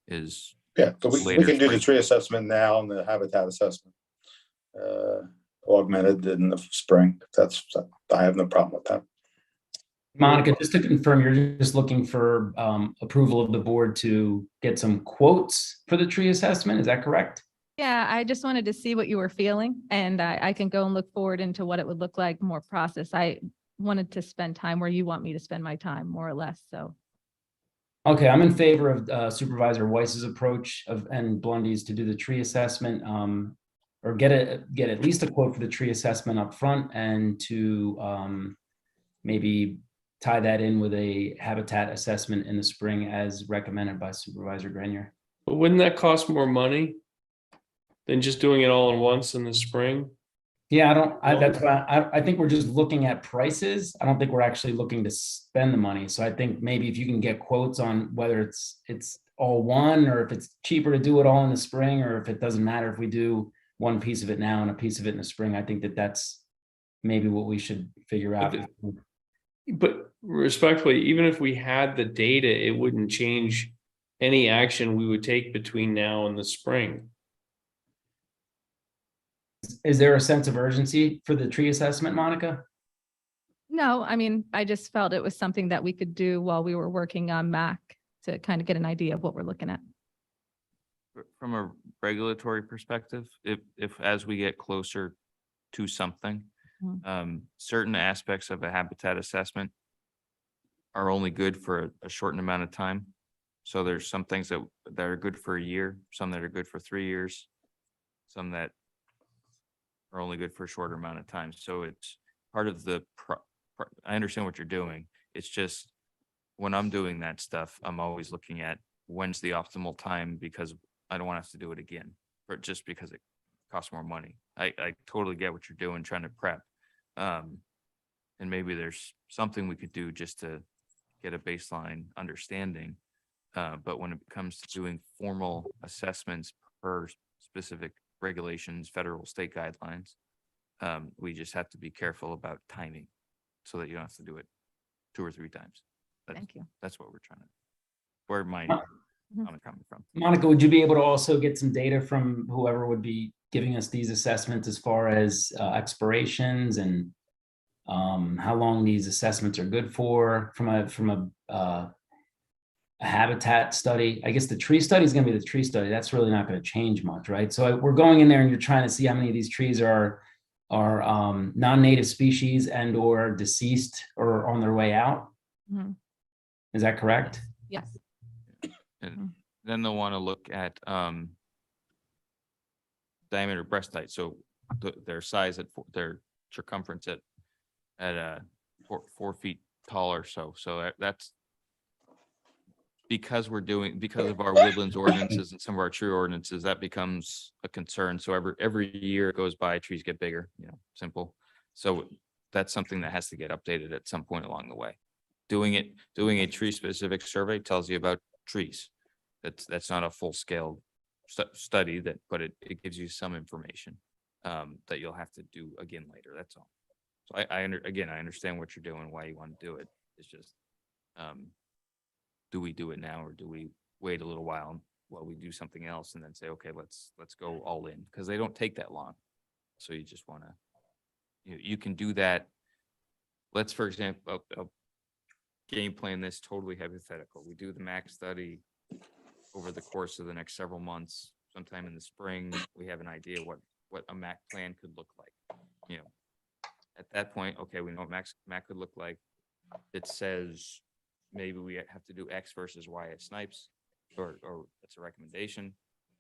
is. Yeah, so we later can do the spring. tree assessment now and the habitat assessment augmented in the spring. I have no problem with that. Monica, just to confirm, you're just looking for approval of the board to get some quotes for the tree assessment. Is that correct? Yeah, I just wanted to see what you were feeling, and I can go and look forward into what it would look like, more process. I wanted to spend time where you want me to spend my time, more or less, so. Okay, I'm in favor of Supervisor Weiss's approach and Blondie's to do the tree assessment, or get at least a quote for the tree assessment up front, and to maybe tie that in with a habitat assessment in the spring as recommended by Supervisor Grenier. But wouldn't that cost more money than just doing it all at once in the spring? Yeah, that's why I think we're just looking at prices. I don't think we're actually looking to spend the money. So I think maybe if you can get quotes on whether it's all one, or if it's cheaper to do it all in the spring, or if it doesn't matter if we do one piece of it now and a piece of it in the spring, I think that's maybe what we should figure out. But respectfully, even if we had the data, it wouldn't change any action we would take between now and the spring. Is there a sense of urgency for the tree assessment, Monica? No, I mean, I just felt it was something that we could do while we were working on MAC to kind of get an idea of what we're looking at. From a regulatory perspective, if as we get closer to something, certain aspects of a habitat assessment are only good for a shortened amount of time. So there's some things that are good for a year, some that are good for 3 years, some that are only good for a shorter amount of time. So it's part of I understand what you're doing. It's just when I'm doing that stuff, I'm always looking at when's the optimal time, because I don't want us to do it again, or just because it costs more money. I totally get what you're doing, trying to prep. And maybe there's something we could do just to get a baseline understanding. But when it comes to doing formal assessments per specific regulations, federal, state guidelines, we just have to be careful about timing so that you don't have to do it 2 or 3 times. Thank you. That's what we're trying to, where my comment coming from. Monica, would you be able to also get some data from whoever would be giving us these assessments as far as expirations and how long these assessments are good for from a habitat study? I guess the tree study is going to be the tree study. That's really not going to change much, right? So we're going in there and you're trying to see how many of these trees are non-native species and or deceased or on their way out. Mhm. Is that correct? Yes. And then they'll want to look at diameter breast height. So their size their circumference at 4 feet tall or so. So that's because of our woodlands ordinances and some of our tree ordinances, that becomes a concern. So every year it goes by, trees get bigger, simple. So that's something that has to get updated at some point along the way. doing a tree specific survey tells you about trees. That's not a full scale study but it gives you some information that you'll have to do again later. That's all. So I understand what you're doing, why you want to do it. It's just, do we do it now or do we wait a little while we do something else and then say, okay, let's go all in, because they don't take that long. So you just want to, you can do that. Let's, for example, game plan this totally hypothetical. We do the MAC study over the course of the next several months. Sometime in the spring, we have an idea what a MAC plan could look like. At that point, okay, we know what MAC could look like. It says maybe we have to do X versus Y at Snipes, or it's a recommendation.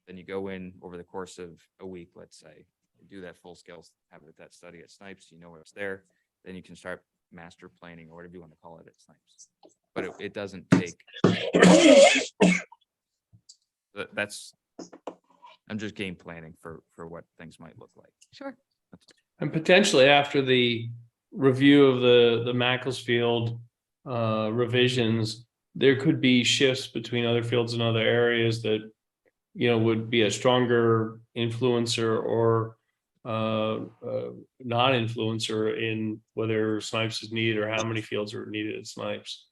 Then you go in over the course of a week, let's say, do that full scale habitat study at Snipes. You know what's there. Then you can start master planning or whatever you want to call it at Snipes. But it doesn't take. I'm just game planning for what things might look like. Sure. And potentially after the review of the Macclesfield revisions, there could be shifts between other fields and other areas that, would be a stronger influencer or non-influencer in whether Snipes is needed or how many fields are needed at Snipes.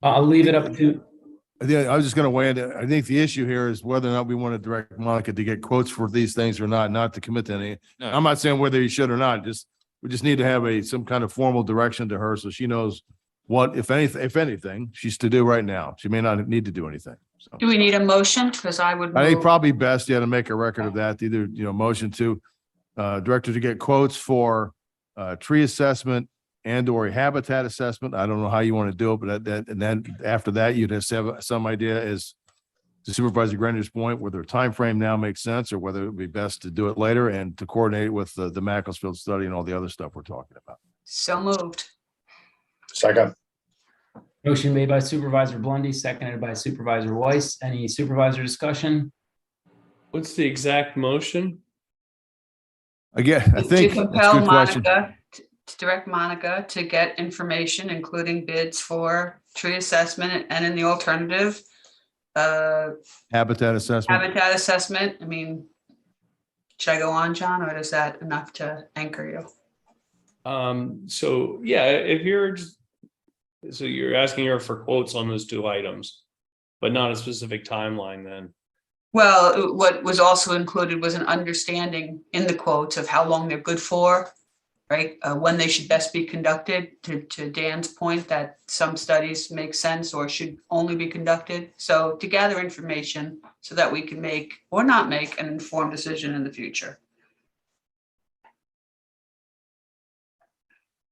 I'll leave it up to. Yeah, I was just going to weigh in. I think the issue here is whether or not we want to direct Monica to get quotes for these things or not to commit to any. No. I'm not saying whether you should or not. We just need to have some kind of formal direction to her so she knows what, if anything, she's to do right now. She may not need to do anything. So Do we need a motion? Because I would. I think move- probably best, to make a record of that. Either, motion to director to get quotes for tree assessment and or a habitat assessment. I don't know how you want to do it, but and then after that, you'd just have some idea as to Supervisor Grender's point, whether a time frame now makes sense or whether it would be best to do it later and to coordinate with the Macclesfield study and all the other stuff we're talking about. So moved. Second. Motion made by Supervisor Blondie, seconded by Supervisor Weiss. Any supervisor discussion? What's the exact motion? Again, I think To that's a compel good question. Monica, to direct Monica to get information, including bids for tree assessment and in the alternative, Habitat assessment. habitat assessment. I mean, should I go on, John, or is that enough to anchor you? So yeah, so you're asking her for quotes on those two items, but not a specific timeline then. Well, what was also included was an understanding in the quotes of how long they're good for, right? When they should best be conducted, to Dan's point that some studies make sense or should only be conducted. So to gather information so that we can make or not make an informed decision in the future.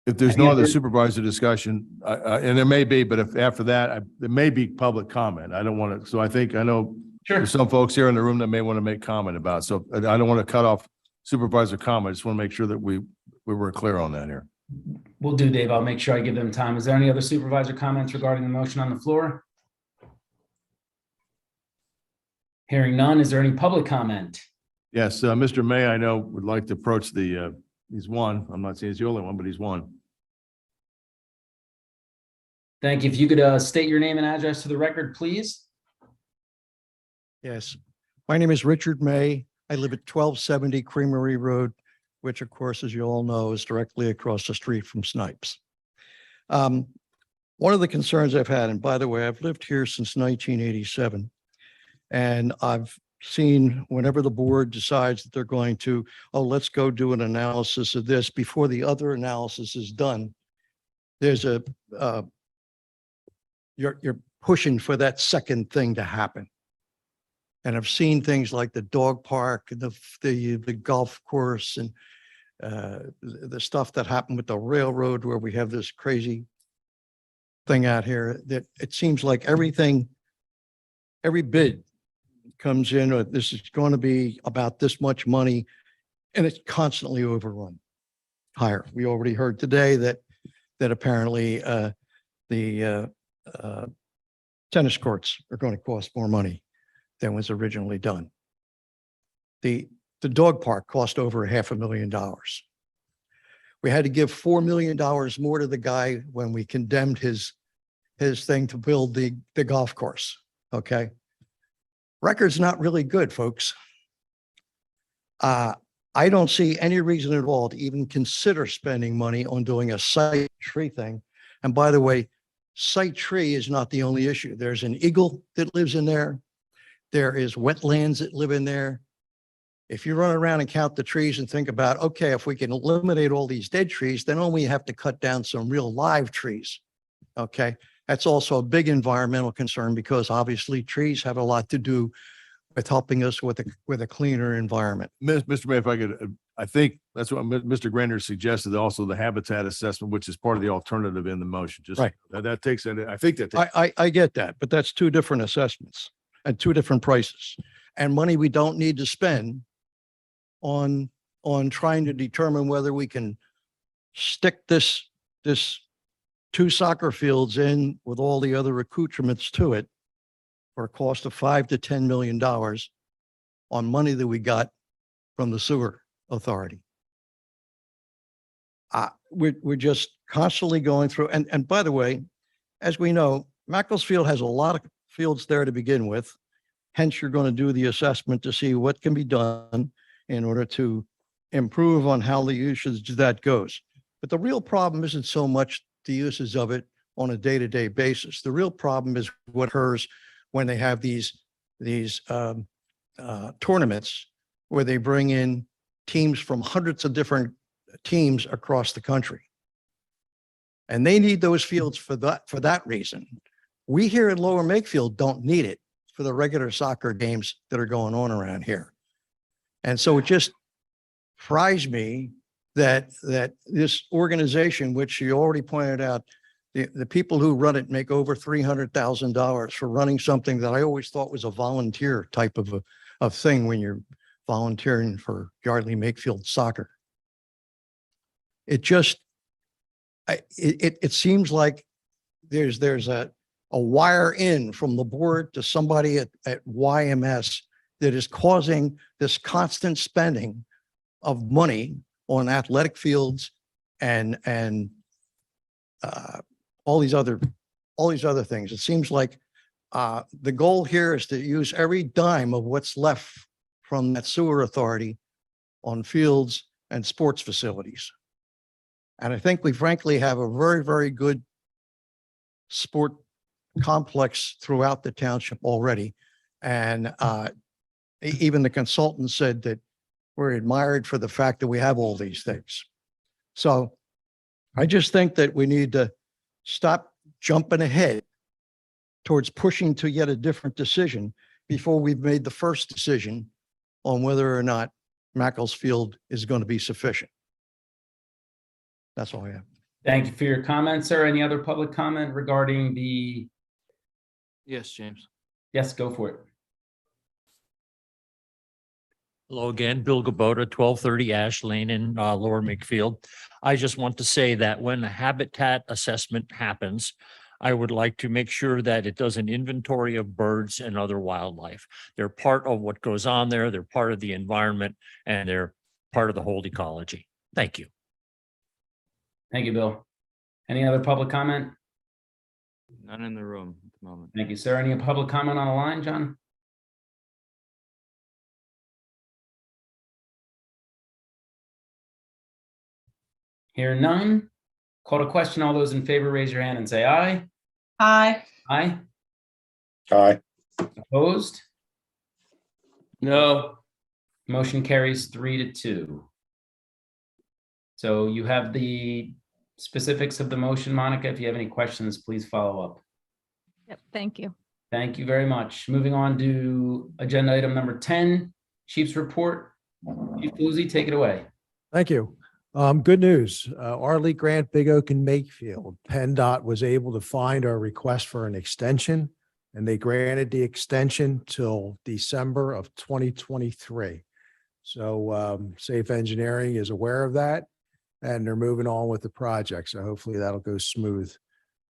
If there's no other supervisor discussion, and there may be, but if after that, there may be public comment. I don't want to, so I know there's some folks here in the room that may want to make comment about, so I don't want to cut off supervisor comment. I just want to make sure that we were clear on that here. Will do, Dave. I'll make sure I give them time. Is there any other supervisor comments regarding the motion on the floor? Hearing none, is there any public comment? Yes, Mr. May, I know would like to approach he's one. I'm not saying he's the only one, but he's one. Thank you. If you could state your name and address to the record, please. Yes, my name is Richard May. I live at 1270 Creamery Road, which of course, as you all know, is directly across the street from Snipes. One of the concerns I've had, and by the way, I've lived here since 1987, and I've seen whenever the board decides that they're going to, oh, let's go do an analysis of this before the other analysis is done. There's you're pushing for that second thing to happen. And I've seen things like the dog park, the golf course, and the stuff that happened with the railroad where we have this crazy thing out here that it seems like every bid comes in, or this is going to be about this much money, and it's constantly overrun higher. We already heard today that apparently the tennis courts are going to cost more money than was originally done. The dog park cost over $500,000. We had to give $4 million more to the guy when we condemned his thing to build the golf course. Okay. Record's not really good, folks. I don't see any reason at all to even consider spending money on doing a site tree thing. And by the way, site tree is not the only issue. There's an eagle that lives in there. There is wetlands that live in there. If you run around and count the trees and think about, okay, if we can eliminate all these dead trees, then only have to cut down some real live trees. Okay. That's also a big environmental concern because obviously trees have a lot to do with helping us with a cleaner environment. Mr. Mayor, if I could, I think that's what Mr. Grander suggested, also the habitat assessment, which is part of the alternative in the motion. Just Right. that takes, I think that. I get that, but that's two different assessments and two different prices and money we don't need to spend on trying to determine whether we can stick this 2 soccer fields in with all the other accoutrements to it for a cost of $5 to $10 million on money that we got from the sewer authority. We're just constantly going through, and by the way, as we know, Makefield has a lot of fields there to begin with. Hence, you're going to do the assessment to see what can be done in order to improve on how the usage of that goes. But the real problem isn't so much the uses of it on a day-to-day basis. The real problem is what occurs when they have these tournaments where they bring in teams from hundreds of different teams across the country. And they need those fields for that reason. We here in Lower Makefield don't need it for the regular soccer games that are going on around here. And so it just fries me that this organization, which you already pointed out, the people who run it make over $300,000 for running something that I always thought was a volunteer type of thing when you're volunteering for Yardley Makefield soccer. It just, it seems like there's a wire in from the board to somebody at YMS that is causing this constant spending of money on athletic fields and all these other things. It seems like the goal here is to use every dime of what's left from that sewer authority on fields and sports facilities. And I think we frankly have a very, very good sport complex throughout the township already. And even the consultant said that we're admired for the fact that we have all these things. So I just think that we need to stop jumping ahead towards pushing to yet a different decision before we've made the first decision on whether or not Makefield is going to be sufficient. That's all I have. Thank you for your comments, sir. Any other public comment regarding the? Yes, James. Yes, go for it. Hello again, Bill Gabota, 1230 Ash Lane in Lower Makefield. I just want to say that when a habitat assessment happens, I would like to make sure that it does an inventory of birds and other wildlife. They're part of what goes on there. They're part of the environment and they're part of the whole ecology. Thank you. Thank you, Bill. Any other public comment? None in the room at the moment. Thank you, sir. Any public comment on the line, John? Hear none. Call to question. All those in favor, raise your hand and say aye. Aye. Aye. Aye. Opposed? No. Motion carries 3-2. So you have the specifics of the motion, Monica. If you have any questions, please follow up. Yep, thank you. Thank you very much. Moving on to agenda item number 10, Chief's report. Chief Boozy, take it away. Thank you. Good news. Arley, Grant, Big Oak, and Makefield. PennDOT was able to find our request for an extension, and they granted the extension till December of 2023. So Safe Engineering is aware of that, and they're moving on with the project. So hopefully that'll go smooth.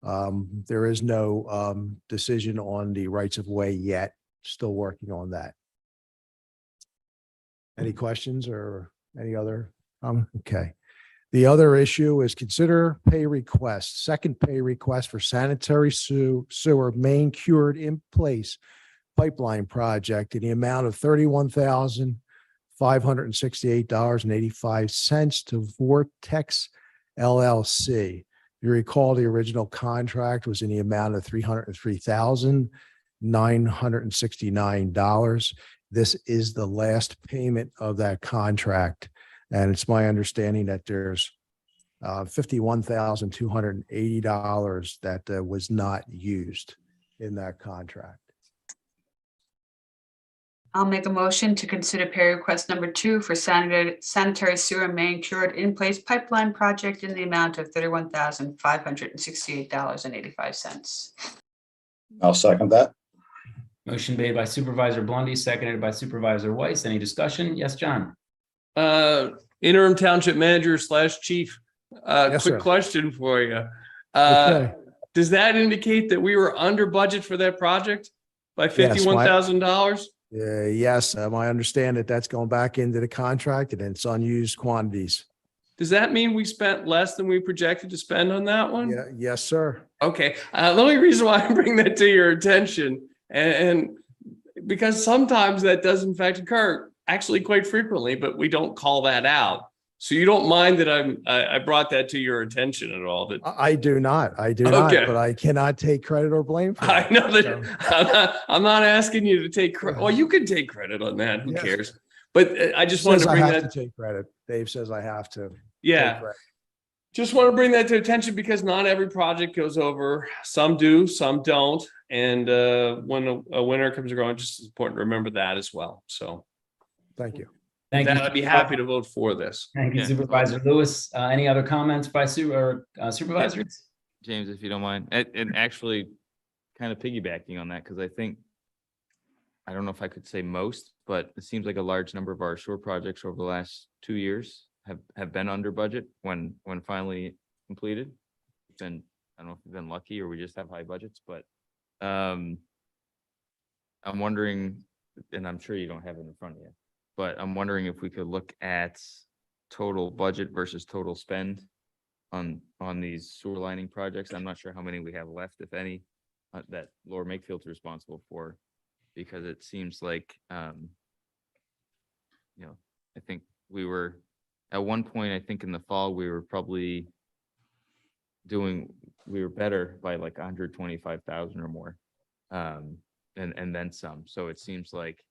There is no decision on the rights of way yet. Still working on that. Any questions or any other? Okay. The other issue is consider pay request, second pay request for sanitary sewer main cured in place pipeline project in the amount of $31,568.85 to Vortex LLC. You recall the original contract was in the amount of $303,969. This is the last payment of that contract. And it's my understanding that there's $51,280 that was not used in that contract. I'll make a motion to consider pay request number 2 for sanitary sewer main cured in place pipeline project in the amount of $31,568.85. I'll second that. Motion made by Supervisor Blondie, seconded by Supervisor Weiss. Any discussion? Yes, John. Interim township manager / chief, Yes, quick sir. question for you. Okay. Does that indicate that we were under budget for that project by $51,000? Yes, I understand that that's going back into the contract and it's unused quantities. Does that mean we spent less than we projected to spend on that one? Yeah, yes, sir. Okay, the only reason why I bring that to your attention and because sometimes that does in fact occur, actually quite frequently, but we don't call that out. So you don't mind that I brought that to your attention at all? That I do not, not, Okay. but I cannot take credit or blame for I it. know that So, I'm not asking you to take credit. Well, you can take credit on that. Who Yes. cares? But I just wanted says to I bring have that. to take credit. Dave says I have to. take Yeah. credit. Just want to bring that to attention because not every project goes over. Some do, some don't. And when a winner comes around, just as important to remember that as well. So Thank you. Thank you. I'd be happy to vote for this. Thank you, Yeah. Supervisor Lewis. Any other comments by supervisors? James, if you don't mind, and actually kind of piggybacking on that, because I think, I don't know if I could say most, but it seems like a large number of our sewer projects over the last 2 years have been under budget when finally completed. Then I don't know if we've been lucky or we just have high budgets, but I'm wondering, and I'm sure you don't have it in front of you, but I'm wondering if we could look at total budget versus total spend on these sewer lining projects. I'm not sure how many we have left, if any, that Lower Makefield's responsible for, because it seems like, I think we were, at one point, I think in the fall, we were probably we were better by like 125,000 or more, and then some. So it seems like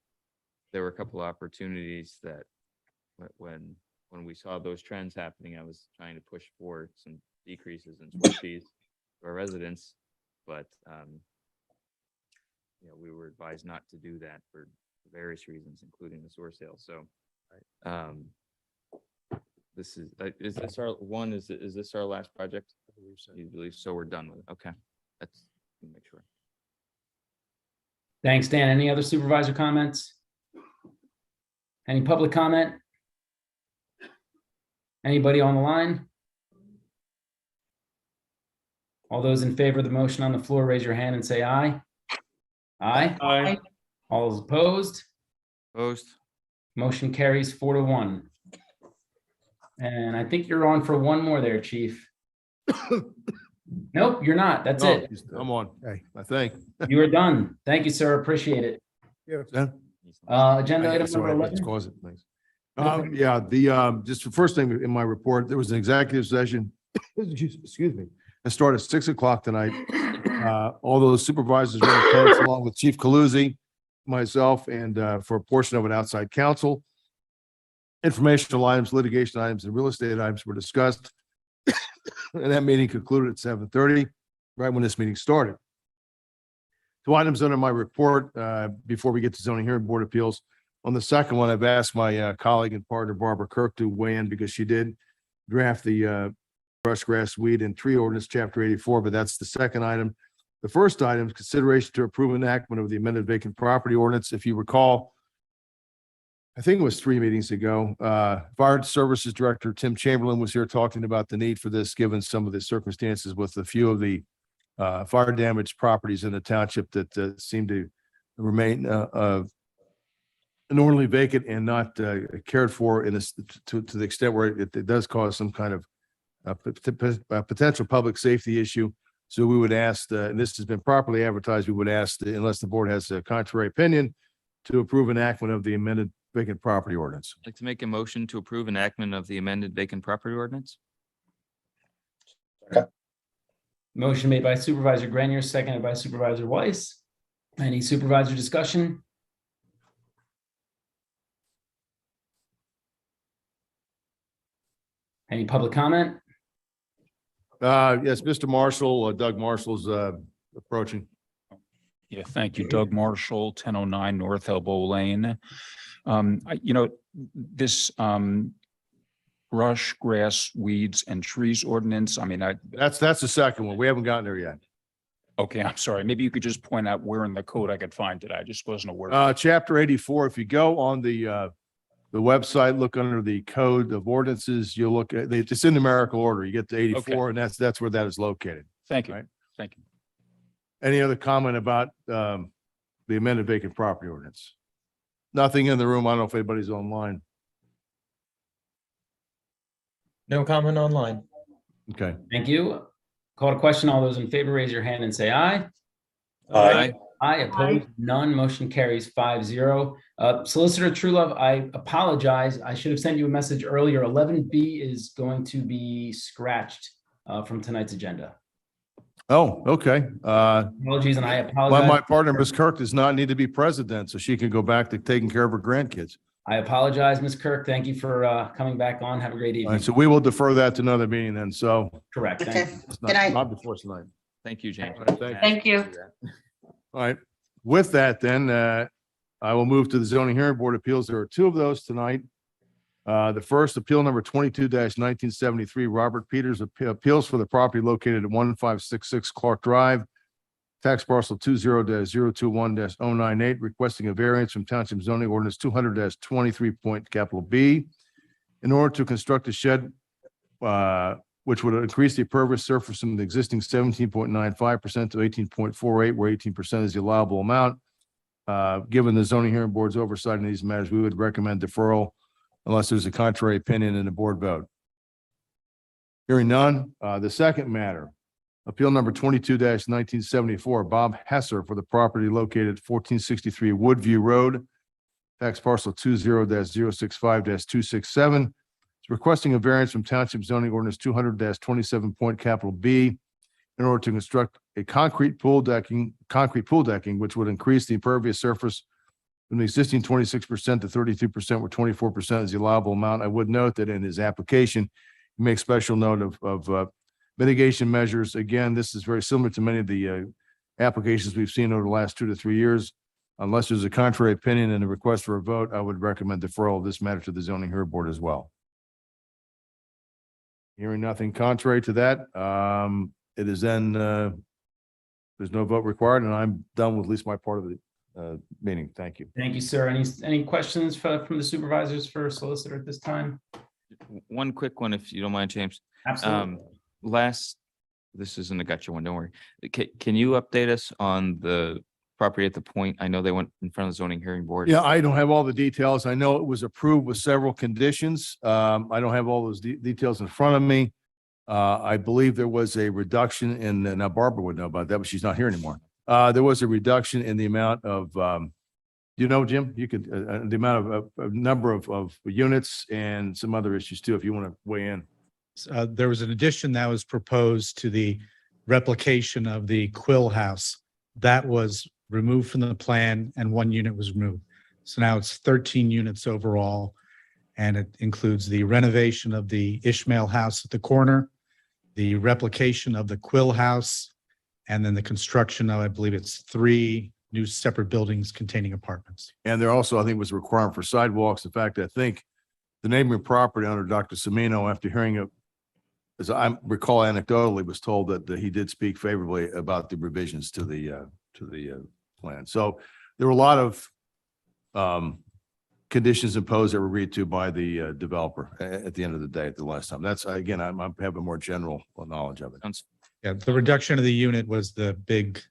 there were a couple of opportunities that when we saw those trends happening, I was trying to push for some decreases in sewer fees to our residents, but we were advised not to do that for various reasons, including the sewer sale. So this is this our one? Is this our last project? I believe so. You believe so? We're done with it. Okay, let's make sure. Thanks, Dan. Any other supervisor comments? Any public comment? Anybody on the line? All those in favor of the motion on the floor, raise your hand and say aye. Aye. Aye. All those opposed? Opposed? Motion carries 4-1. And I think you're on for one more there, Chief. Nope, you're not. That's it. I'm on. Okay. I think. You are done. Thank you, sir. Appreciate it. Yeah. Agenda item Sorry, number let's 11. cause it. Thanks. Just the first thing in my report, there was an executive session, excuse me, it started at 6 o'clock tonight. All those supervisors were in attendance along with Chief Caluzzi, myself, and for a portion of an outside counsel. Informational items, litigation items, and real estate items were discussed. And that meeting concluded at 7:30, right when this meeting started. 2 items under my report before we get to zoning hearing board appeals. On the second one, I've asked my colleague and partner Barbara Kirk to weigh in because she did draft the brush, grass, weed, and tree ordinance, chapter 84, but that's the second item. The first item is consideration to approve enactment of the amended vacant property ordinance. If you recall, I think it was 3 meetings ago, Fire Services Director Tim Chamberlain was here talking about the need for this, given some of the circumstances with a few of the fire damaged properties in the township that seem to remain inordinately vacant and not cared for in this to the extent where it does cause some kind of a potential public safety issue. So we would ask, and this has been properly advertised, we would ask, unless the board has a contrary opinion, to approve enactment of the amended vacant property ordinance. I'd like to make a motion to approve enactment of the amended vacant property ordinance. Motion made by Supervisor Grenier, seconded by Supervisor Weiss. Any supervisor discussion? Any public comment? Yes, Mr. Marshall, Doug Marshall's approaching. Yeah, thank you. Doug Marshall, 1009 North Elbow Lane. This brush, grass, weeds and trees ordinance, I mean, That's the second one. We haven't gotten there yet. okay, I'm sorry. Maybe you could just point out where in the code I could find it. I just wasn't aware. Chapter 84, if you go on the website, look under the code of ordinances, you'll look at, it's in numerical order. You get to 84 and that's where that is located. Thank you. Right. Thank you. Any other comment about the amended vacant property ordinance? Nothing in the room. I don't know if anybody's online. No comment online. Okay. Thank you. Call to question. All those in favor, raise your hand and say aye. Aye. Aye, opposed, none. Motion carries 5-0. Solicitor Truelove, I apologize. I should have sent you a message earlier. 11B is going to be scratched from tonight's agenda. Oh, okay. Apologies, and I apologize. My partner, Ms. Kirk, does not need to be president, so she can go back to taking care of her grandkids. I apologize, Ms. Kirk. Thank you for coming back on. Have a great All evening. right, so we will defer that to another meeting then. So Correct. Okay. Thank you. it's Good night. not before tonight. Thank you, James. Thank you. All right. With that, then, I will move to the zoning hearing board appeals. There are two of those tonight. The first appeal number 22-1973, Robert Peters appeals for the property located at 1566 Clark Drive, tax parcel 20-021-098, requesting a variance from Township Zoning Ordinance 200-23 B in order to construct a shed, which would increase the impervious surface from the existing 17.95% to 18.48, where 18% is the allowable amount. Given the zoning hearing board's oversight in these matters, we would recommend deferral unless there's a contrary opinion in the board vote. Hearing none, the second matter, appeal number 22-1974, Bob Hesser for the property located at 1463 Woodview Road, tax parcel 20-065-267. It's requesting a variance from Township Zoning Ordinance 200-27 B in order to construct a concrete pool decking, which would increase the impervious surface from the existing 26% to 32%, where 24% is the allowable amount. I would note that in his application, he makes special note of mitigation measures. Again, this is very similar to many of the applications we've seen over the last 2 to 3 years. Unless there's a contrary opinion and a request for a vote, I would recommend deferral of this matter to the zoning hearing board as well. Hearing nothing contrary to that, it is then, there's no vote required, and I'm done with at least my part of the meeting. Thank you. Thank you, sir. Any questions from the supervisors for solicitor at this time? One quick one, if you don't mind, James. Absolutely. This isn't a gotcha one, don't worry. Can you update us on the property at the point? I know they went in front of the zoning hearing board. Yeah, I don't have all the details. I know it was approved with several conditions. I don't have all those details in front of me. I believe there was a reduction in, now Barbara would know about that, but she's not here anymore. There was a reduction in the amount of, you know, Jim, you could, the amount of number of units and some other issues too, if you want to weigh in. There was an addition that was proposed to the replication of the Quill House. That was removed from the plan and 1 unit was removed. So now it's 13 units overall. And it includes the renovation of the Ishmael House at the corner, the replication of the Quill House, and then the construction of, I believe it's 3 new separate buildings containing apartments. And there also, I think, was a requirement for sidewalks. In fact, I think the neighboring property owner, Dr. Semino, after hearing it, as I recall anecdotally, was told that he did speak favorably about the revisions to the plan. So there were a lot of conditions imposed that were agreed to by the developer at the end of the day, at the last time. That's, again, I'm having more general knowledge of it. Yeah, the reduction of the unit was the big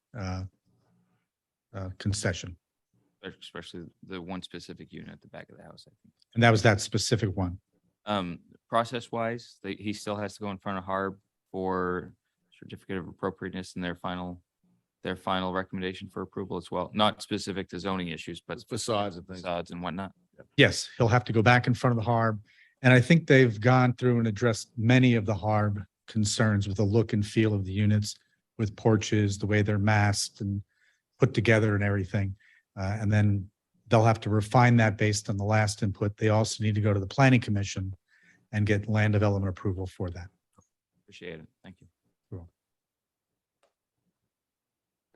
concession. Especially the one specific unit at the back of the house, I think. And that was that specific one. process-wise, he still has to go in front of HARB for certificate of appropriateness and their final recommendation for approval as well, not specific to zoning issues, but Facades and things. facades and whatnot. Yes, he'll have to go back in front of the HARB. And I think they've gone through and addressed many of the HARB concerns with the look and feel of the units, with porches, the way they're masked and put together and everything. And then they'll have to refine that based on the last input. They also need to go to the Planning Commission and get land development approval for that. Appreciate it. Thank you. Cool.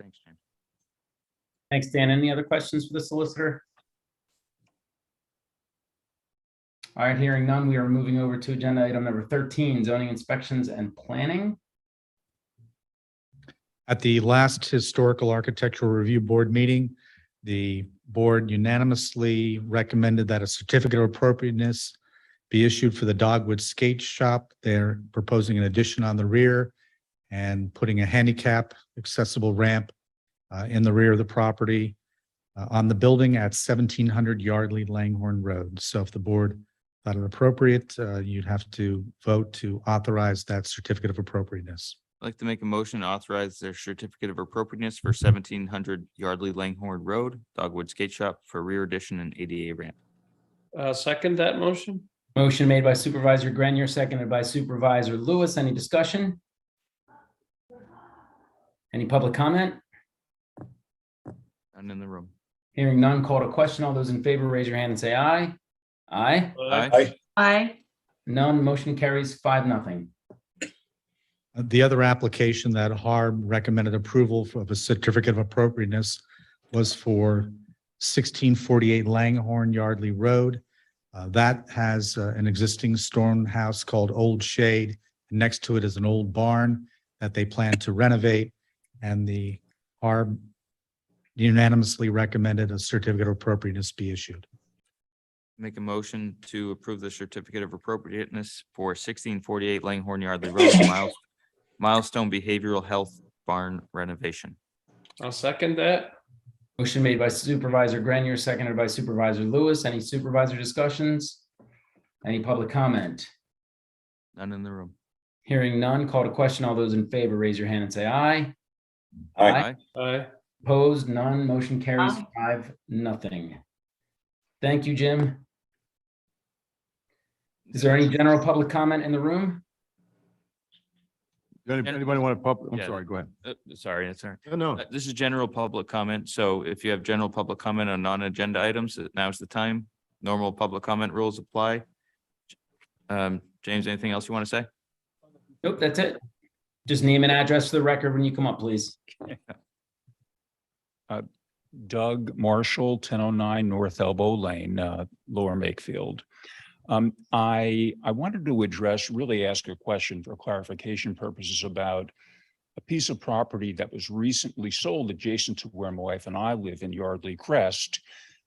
Thanks, James. Thanks, Dan. Any other questions for the solicitor? All right, hearing none, we are moving over to agenda item number 13, zoning inspections and planning. At the last Historical Architectural Review Board meeting, the board unanimously recommended that a certificate of appropriateness be issued for the Dogwood Skate Shop. They're proposing an addition on the rear and putting a handicap accessible ramp in the rear of the property on the building at 1700 Yardley Langhorne Road. So if the board thought it appropriate, you'd have to vote to authorize that certificate of appropriateness. I'd like to make a motion to authorize their certificate of appropriateness for 1700 Yardley Langhorne Road, Dogwood Skate Shop for rear addition and ADA ramp. Second that motion. Motion made by Supervisor Grenier, seconded by Supervisor Lewis. Any discussion? Any public comment? None in the room. Hearing none, call to question. All those in favor, raise your hand and say aye. Aye. Aye. Aye. None, motion carries 5-0. The other application that HARB recommended approval of a certificate of appropriateness was for 1648 Langhorne Yardley Road. That has an existing stone house called Old Shade. Next to it is an old barn that they plan to renovate, and the HARB unanimously recommended a certificate of appropriateness be issued. Make a motion to approve the certificate of appropriateness for 1648 Langhorne Yardley Road, Milestone Behavioral Health Barn renovation. I'll second that. Motion made by Supervisor Grenier, seconded by Supervisor Lewis. Any supervisor discussions? Any public comment? None in the room. Hearing none, call to question. All those in favor, raise your hand and say aye. Aye. Aye. Opposed, none, motion carries 5-0. Thank you, Jim. Is there any general public comment in the room? Anybody want to I'm Yeah. sorry, go ahead. Sorry, that's all right. No. This is general public comment. So if you have general public comment on non-agenda items, now's the time. Normal public comment rules apply. James, anything else you want to say? Nope, that's it. Just name and address for the record when you come up, please. Doug Marshall, 1009 North Elbow Lane, Lower Makefield. I wanted to ask a question for clarification purposes about a piece of property that was recently sold adjacent to where my wife and I live in Yardley Crest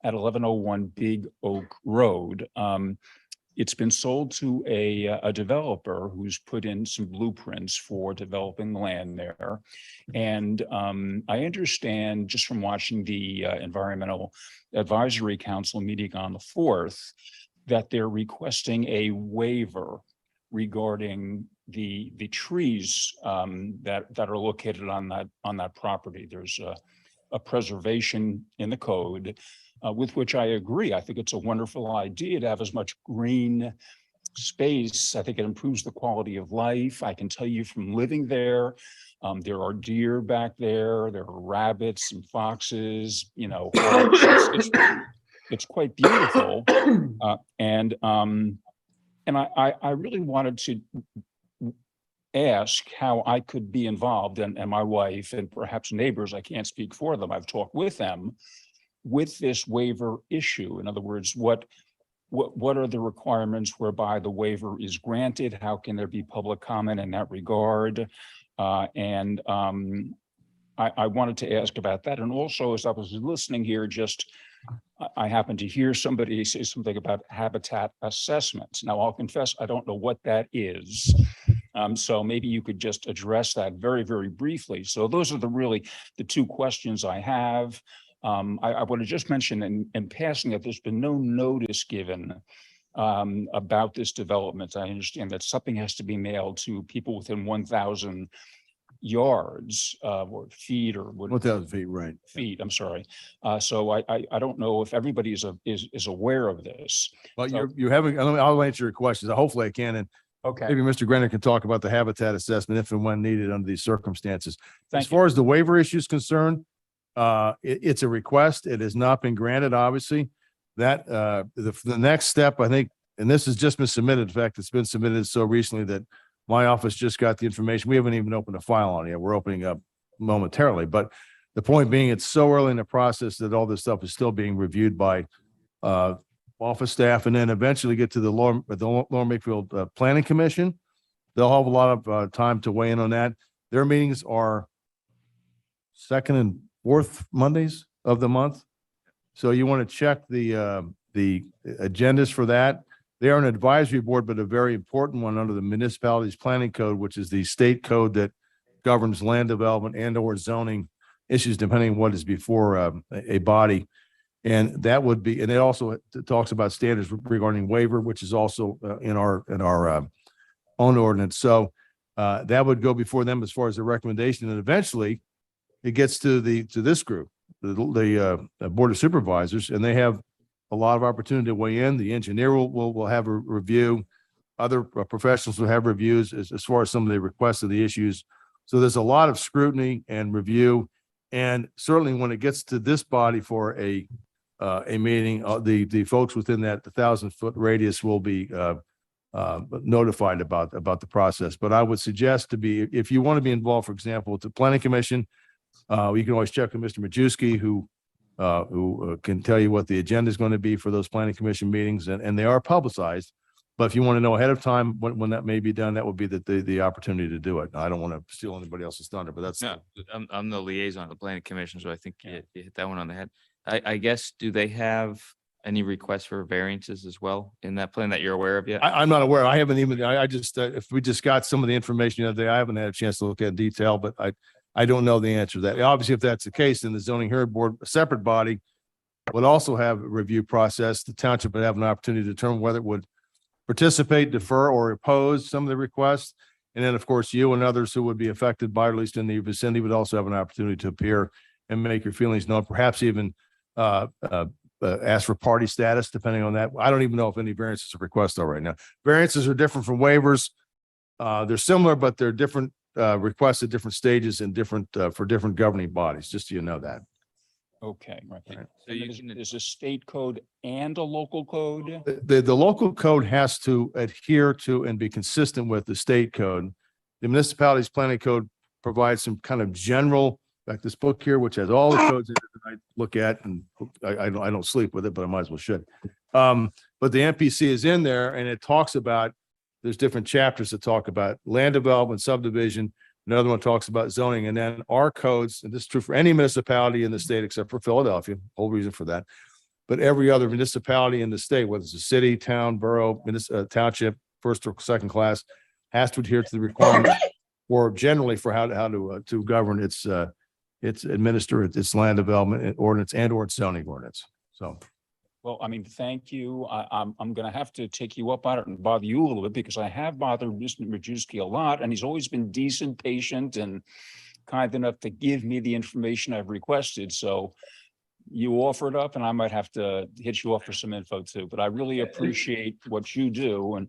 at 1101 Big Oak Road. It's been sold to a developer who's put in some blueprints for developing land there. And I understand just from watching the Environmental Advisory Council meeting on the 4th, that they're requesting a waiver regarding the trees that are located on that property. There's a preservation in the code with which I agree. I think it's a wonderful idea to have as much green space. I think it improves the quality of life. I can tell you from living there, there are deer back there, there are rabbits and foxes, it's quite beautiful. And I really wanted to ask how I could be involved, and my wife and perhaps neighbors, I can't speak for them, I've talked with them, with this waiver issue. In other words, what are the requirements whereby the waiver is granted? How can there be public comment in that regard? I wanted to ask about that. And also, as I was listening here, I happened to hear somebody say something about habitat assessments. Now, I'll confess, I don't know what that is. So maybe you could just address that very, very briefly. So those are the two questions I have. I want to just mention in passing that there's been no notice given about this development. I understand that something has to be mailed to people within 1,000 yards or feet or what. 1,000 feet, right. Feet, I'm sorry. So I don't know if everybody is aware of this. But So- you're having, I'll answer your questions. Hopefully I can. And Okay. maybe Mr. Grenner can talk about the habitat assessment if and when needed under these circumstances. Thank As far as the waiver issue is concerned, it's a request. It has not been granted, obviously. That, the next step, I think, and this has just been submitted. In fact, it's been submitted so recently that my office just got the information. We haven't even opened a file on it yet. We're opening up momentarily. But the point being, it's so early in the process that all this stuff is still being reviewed by office staff, and then eventually get to the Lower Makefield Planning Commission. They'll have a lot of time to weigh in on that. Their meetings are second and fourth Mondays of the month. So you want to check the agendas for that. They are an advisory board, but a very important one under the Municipalities Planning Code, which is the state code that governs land development and or zoning issues, depending on what is before a body. And that would be, and it also talks about standards regarding waiver, which is also in our own ordinance. So that would go before them as far as the recommendation, and eventually it gets to this group, the Board of Supervisors, and they have a lot of opportunity to weigh in. The engineer will have a review. Other professionals will have reviews as far as some of the requests of the issues. So there's a lot of scrutiny and review. And certainly when it gets to this body for a meeting, the folks within that 1,000-foot radius will be notified about the process. But I would suggest if you want to be involved, for example, with the Planning Commission, you can always check with Mr. Majewski, who can tell you what the agenda is going to be for those Planning Commission meetings, and they are publicized. But if you want to know ahead of time when that may be done, that would be the opportunity to do it. I don't want to steal anybody else's thunder, but that's. No, I'm the liaison of the planning commission, so I think you hit that one on the head. I guess, do they have any requests for variances as well in that plan that you're aware of yet? I'm not aware. I haven't even, I just, if we just got some of the information the other day, I haven't had a chance to look at in detail, but I don't know the answer to that. Obviously, if that's the case, then the zoning hearing board, a separate body, would also have a review process. The township would have an opportunity to determine whether it would participate, defer, or oppose some of the requests. And then, of course, you and others who would be affected by, or at least in the vicinity, would also have an opportunity to appear and make your feelings known, perhaps even ask for party status, depending on that. I don't even know if any variances are requested right now. Variances are different from waivers. They're similar, but they're different requests at different stages and different for different governing bodies, just so you know that. Okay, right. So There's a state code and a local code? The local code has to adhere to and be consistent with the state code. The municipalities planning code provides some kind of general, like this book here, which has all the codes in it that I look at, and I don't sleep with it, but I might as well should. But the MPC is in there, and it talks about, there's different chapters that talk about land development, subdivision. Another one talks about zoning, and then our codes, and this is true for any municipality in the state except for Philadelphia, whole reason for that. But every other municipality in the state, whether it's a city, town, borough, township, first or second class, has to adhere to the requirements or generally for how to govern its administer its land development ordinance and or its zoning ordinance. So. Well, I mean, thank you. I'm going to have to take you up on it and bother you a little bit because I have bothered Mr. Majewski a lot, and he's always been decent, patient, and kind enough to give me the information I've requested. So you offer it up, and I might have to hit you off for some info too. But I really appreciate what you do. And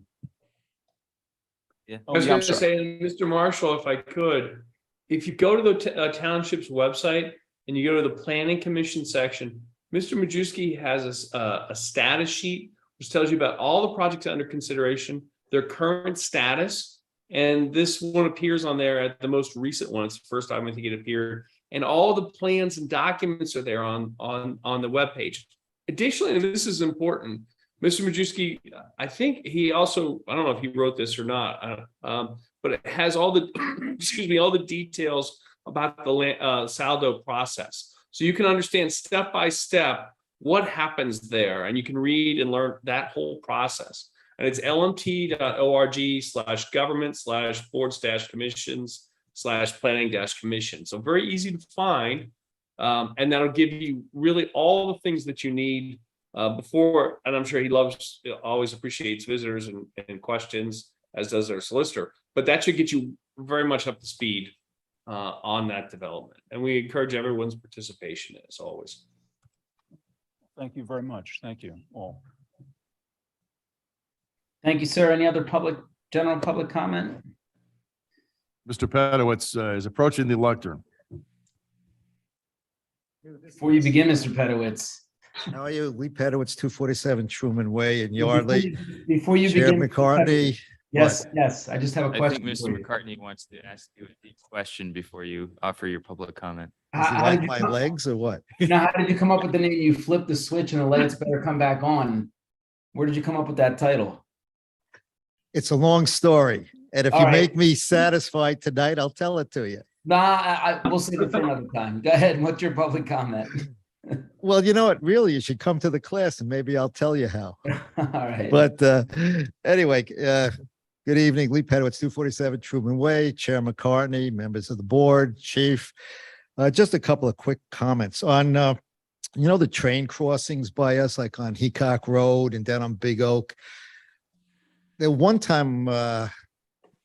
yeah, I was going to say, Mr. Marshall, if I could, if you go to the township's website and you go to the planning commission section, Mr. Majewski has a status sheet, which tells you about all the projects under consideration, their current status. And this one appears on there at the most recent one. It's the first time I think it appeared. And all the plans and documents are there on the webpage. Additionally, and this is important, Mr. Majewski, I think he also, I don't know if he wrote this or not, but it has all the, all the details about the saldo process. So you can understand step by step what happens there, and you can read and learn that whole process. And it's lmt.org/governments/boards-commissions/planning-commission. So very easy to find. And that'll give you really all the things that you need Before, and I'm sure he always appreciates visitors and questions, as does our solicitor, but that should get you very much up to speed on that development. And we encourage everyone's participation as always. Thank you very much. Thank you all. Thank you, sir. Any other general public comment? Mr. Pedowitz is approaching the lectern. Before you begin, Mr. Pedowitz. How are you? Lee Pedowitz, 247 Truman Way in Yardley. Before you Chair begin. McCartney. Yes, yes. I just have a I question. think for Mr. you. McCartney wants to ask you a deep question before you offer your public comment. Does he How like did you my come- legs or what? Now, how did you come up with the name? You flipped the switch and the lights better come back on. Where did you come up with that title? It's a long story. And if All you right. make me satisfied tonight, I'll tell it to you. Nah, we'll save it for another time. Go ahead. What's your public comment? Well, you know what? Really, you should come to the class and maybe I'll tell you how. All right. But anyway, good evening, Lee Pedowitz, 247 Truman Way, Chair McCartney, members of the board, chief. Just a couple of quick comments on, the train crossings by us, like on Heacock Road and down on Big Oak. There one time,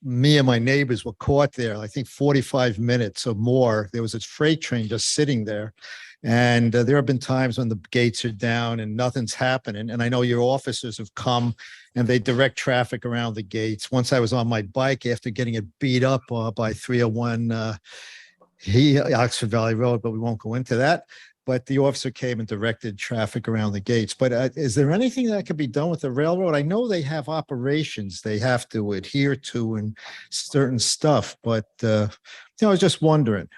me and my neighbors were caught there, I think 45 minutes or more. There was a freight train just sitting there. And there have been times when the gates are down and nothing's happening. And I know your officers have come and they direct traffic around the gates. Once I was on my bike after getting it beat up by 301 Oxford Valley Road, but we won't go into that. But the officer came and directed traffic around the gates. But is there anything that could be done with the railroad? I know they have operations they have to adhere to and certain stuff, but I was just wondering.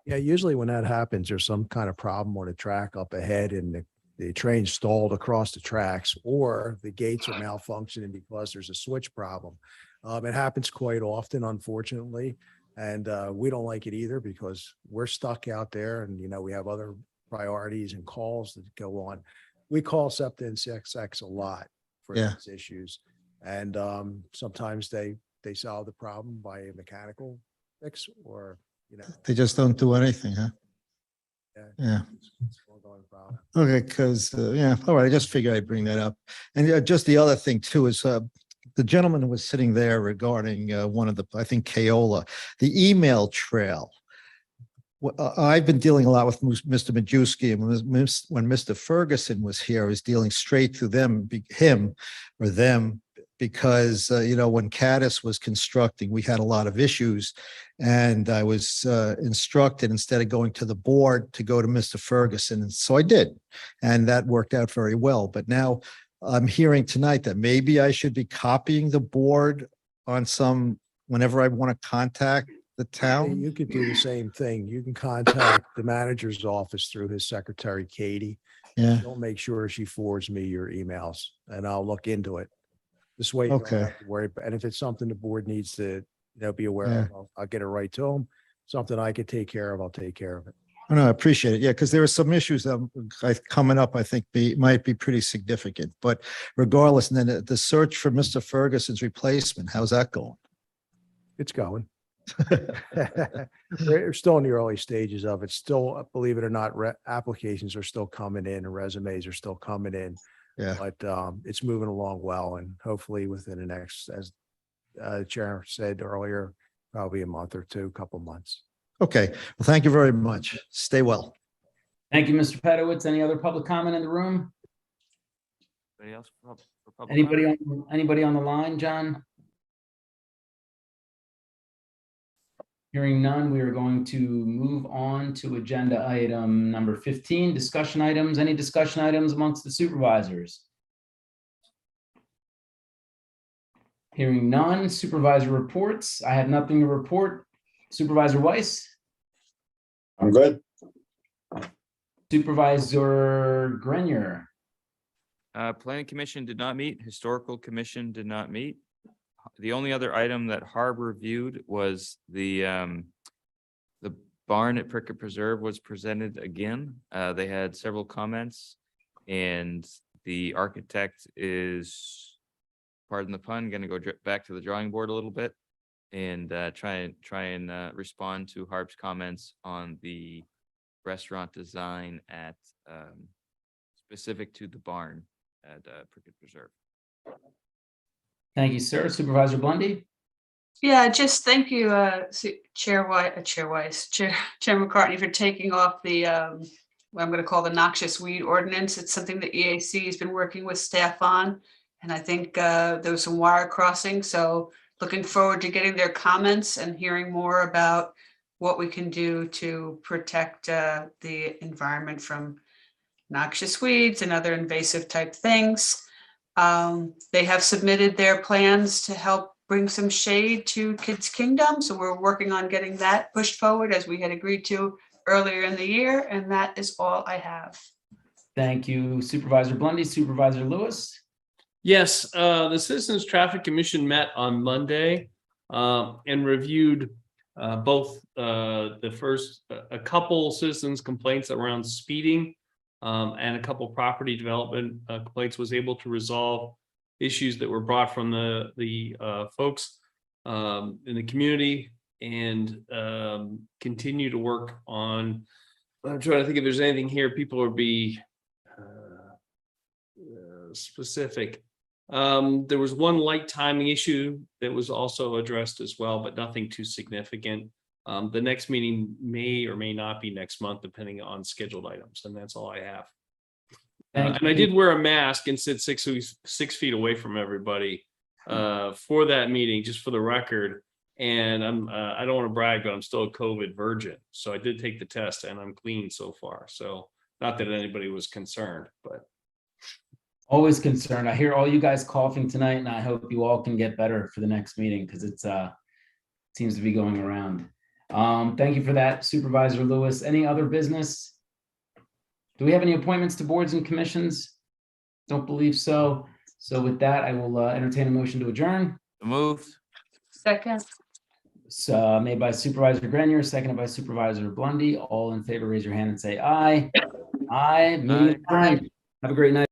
Yeah, usually when that happens, there's some kind of problem on the track up ahead and the train stalled across the tracks, or the gates are malfunctioning because there's a switch problem. It happens quite often, unfortunately. And we don't like it either because we're stuck out there and, we have other priorities and calls that go on. We call SEPTA and CXX a lot for these issues. And sometimes they solve the problem by a mechanical fix or, They just don't do anything, huh? Yeah. it's an ongoing problem. Okay, because, all right, I just figured I'd bring that up. And just the other thing too is the gentleman who was sitting there regarding one of the, I think, Keola, the email trail. I've been dealing a lot with Mr. Majewski, and when Mr. Ferguson was here, I was dealing straight through him or them, because, when Caddis was constructing, we had a lot of issues. And I was instructed, instead of going to the board, to go to Mr. Ferguson. And so I did. And that worked out very well. But now I'm hearing tonight that maybe I should be copying the board on whenever I want to contact the town. You could do the same thing. You can contact the manager's office through his secretary, Katie. Yeah. She'll make sure she forwards me your emails and I'll look into it. This way, you don't Okay. have to worry. And if it's something the board needs to, be aware Yeah. of, I'll get it right to them. Something I could take care of, I'll take care of it. Oh, no, I appreciate it. Yeah, because there are some issues coming up, I think might be pretty significant. But regardless, and then the search for Mr. Ferguson's replacement, how's that going? It's going. We're still in the early stages of it. Still, believe it or not, applications are still coming in and resumes are still coming in. Yeah. But it's moving along well, and hopefully within the next, as the chair said earlier, probably a month or two, couple months. Okay, well, thank you very much. Stay well. Thank you, Mr. Pedowitz. Any other public comment in the room? Anybody else for public Anybody on the line, John? Hearing none, we are going to move on to agenda item number 15, discussion items. Any discussion items amongst the supervisors? Hearing none, supervisor reports. I have nothing to report. Supervisor Weiss? I'm good. Supervisor Grenier? Planning Commission did not meet. Historical Commission did not meet. The only other item that Harb reviewed was the barn at Prickett Preserve was presented again. They had several comments, and the architect is, pardon the pun, going to go back to the drawing board a little bit and try and respond to Harb's comments on the restaurant design at specific to the barn at Prickett Preserve. Thank you, sir. Supervisor Blondie? Yeah, just thank you, Chair McCartney, for taking off the, what I'm going to call the noxious weed ordinance. It's something that EAC has been working with staff on. And I think there was some wire crossing. So looking forward to getting their comments and hearing more about what we can do to protect the environment from noxious weeds and other invasive type things. They have submitted their plans to help bring some shade to Kids Kingdom. So we're working on getting that pushed forward as we had agreed to earlier in the year. And that is all I have. Thank you, Supervisor Blondie. Supervisor Lewis? Yes, the Citizens Traffic Commission met on Monday and reviewed both a couple citizens complaints around speeding and a couple property development complaints, was able to resolve issues that were brought from the folks in the community, and continue to work on. I'm trying to think if there's anything here people would be specific. There was one light timing issue that was also addressed as well, but nothing too significant. The next meeting may or may not be next month, depending on scheduled items, and that's all I have. And I did wear a mask and sit 6 feet away from everybody for that meeting, just for the record. And I don't want to brag, but I'm still a COVID virgin, so I did take the test and I'm clean so far. So not that anybody was concerned, but. Always concerned. I hear all you guys coughing tonight, and I hope you all can get better for the next meeting, because it's seems to be going around. Thank you for that, Supervisor Lewis. Any other business? Do we have any appointments to boards and commissions? Don't believe so. So with that, I will entertain a motion to adjourn. Moved. Second. So made by Supervisor Grenier, seconded by Supervisor Blondie. All in favor, raise your hand and say aye. Aye. Meeting adjourned. Have a great night.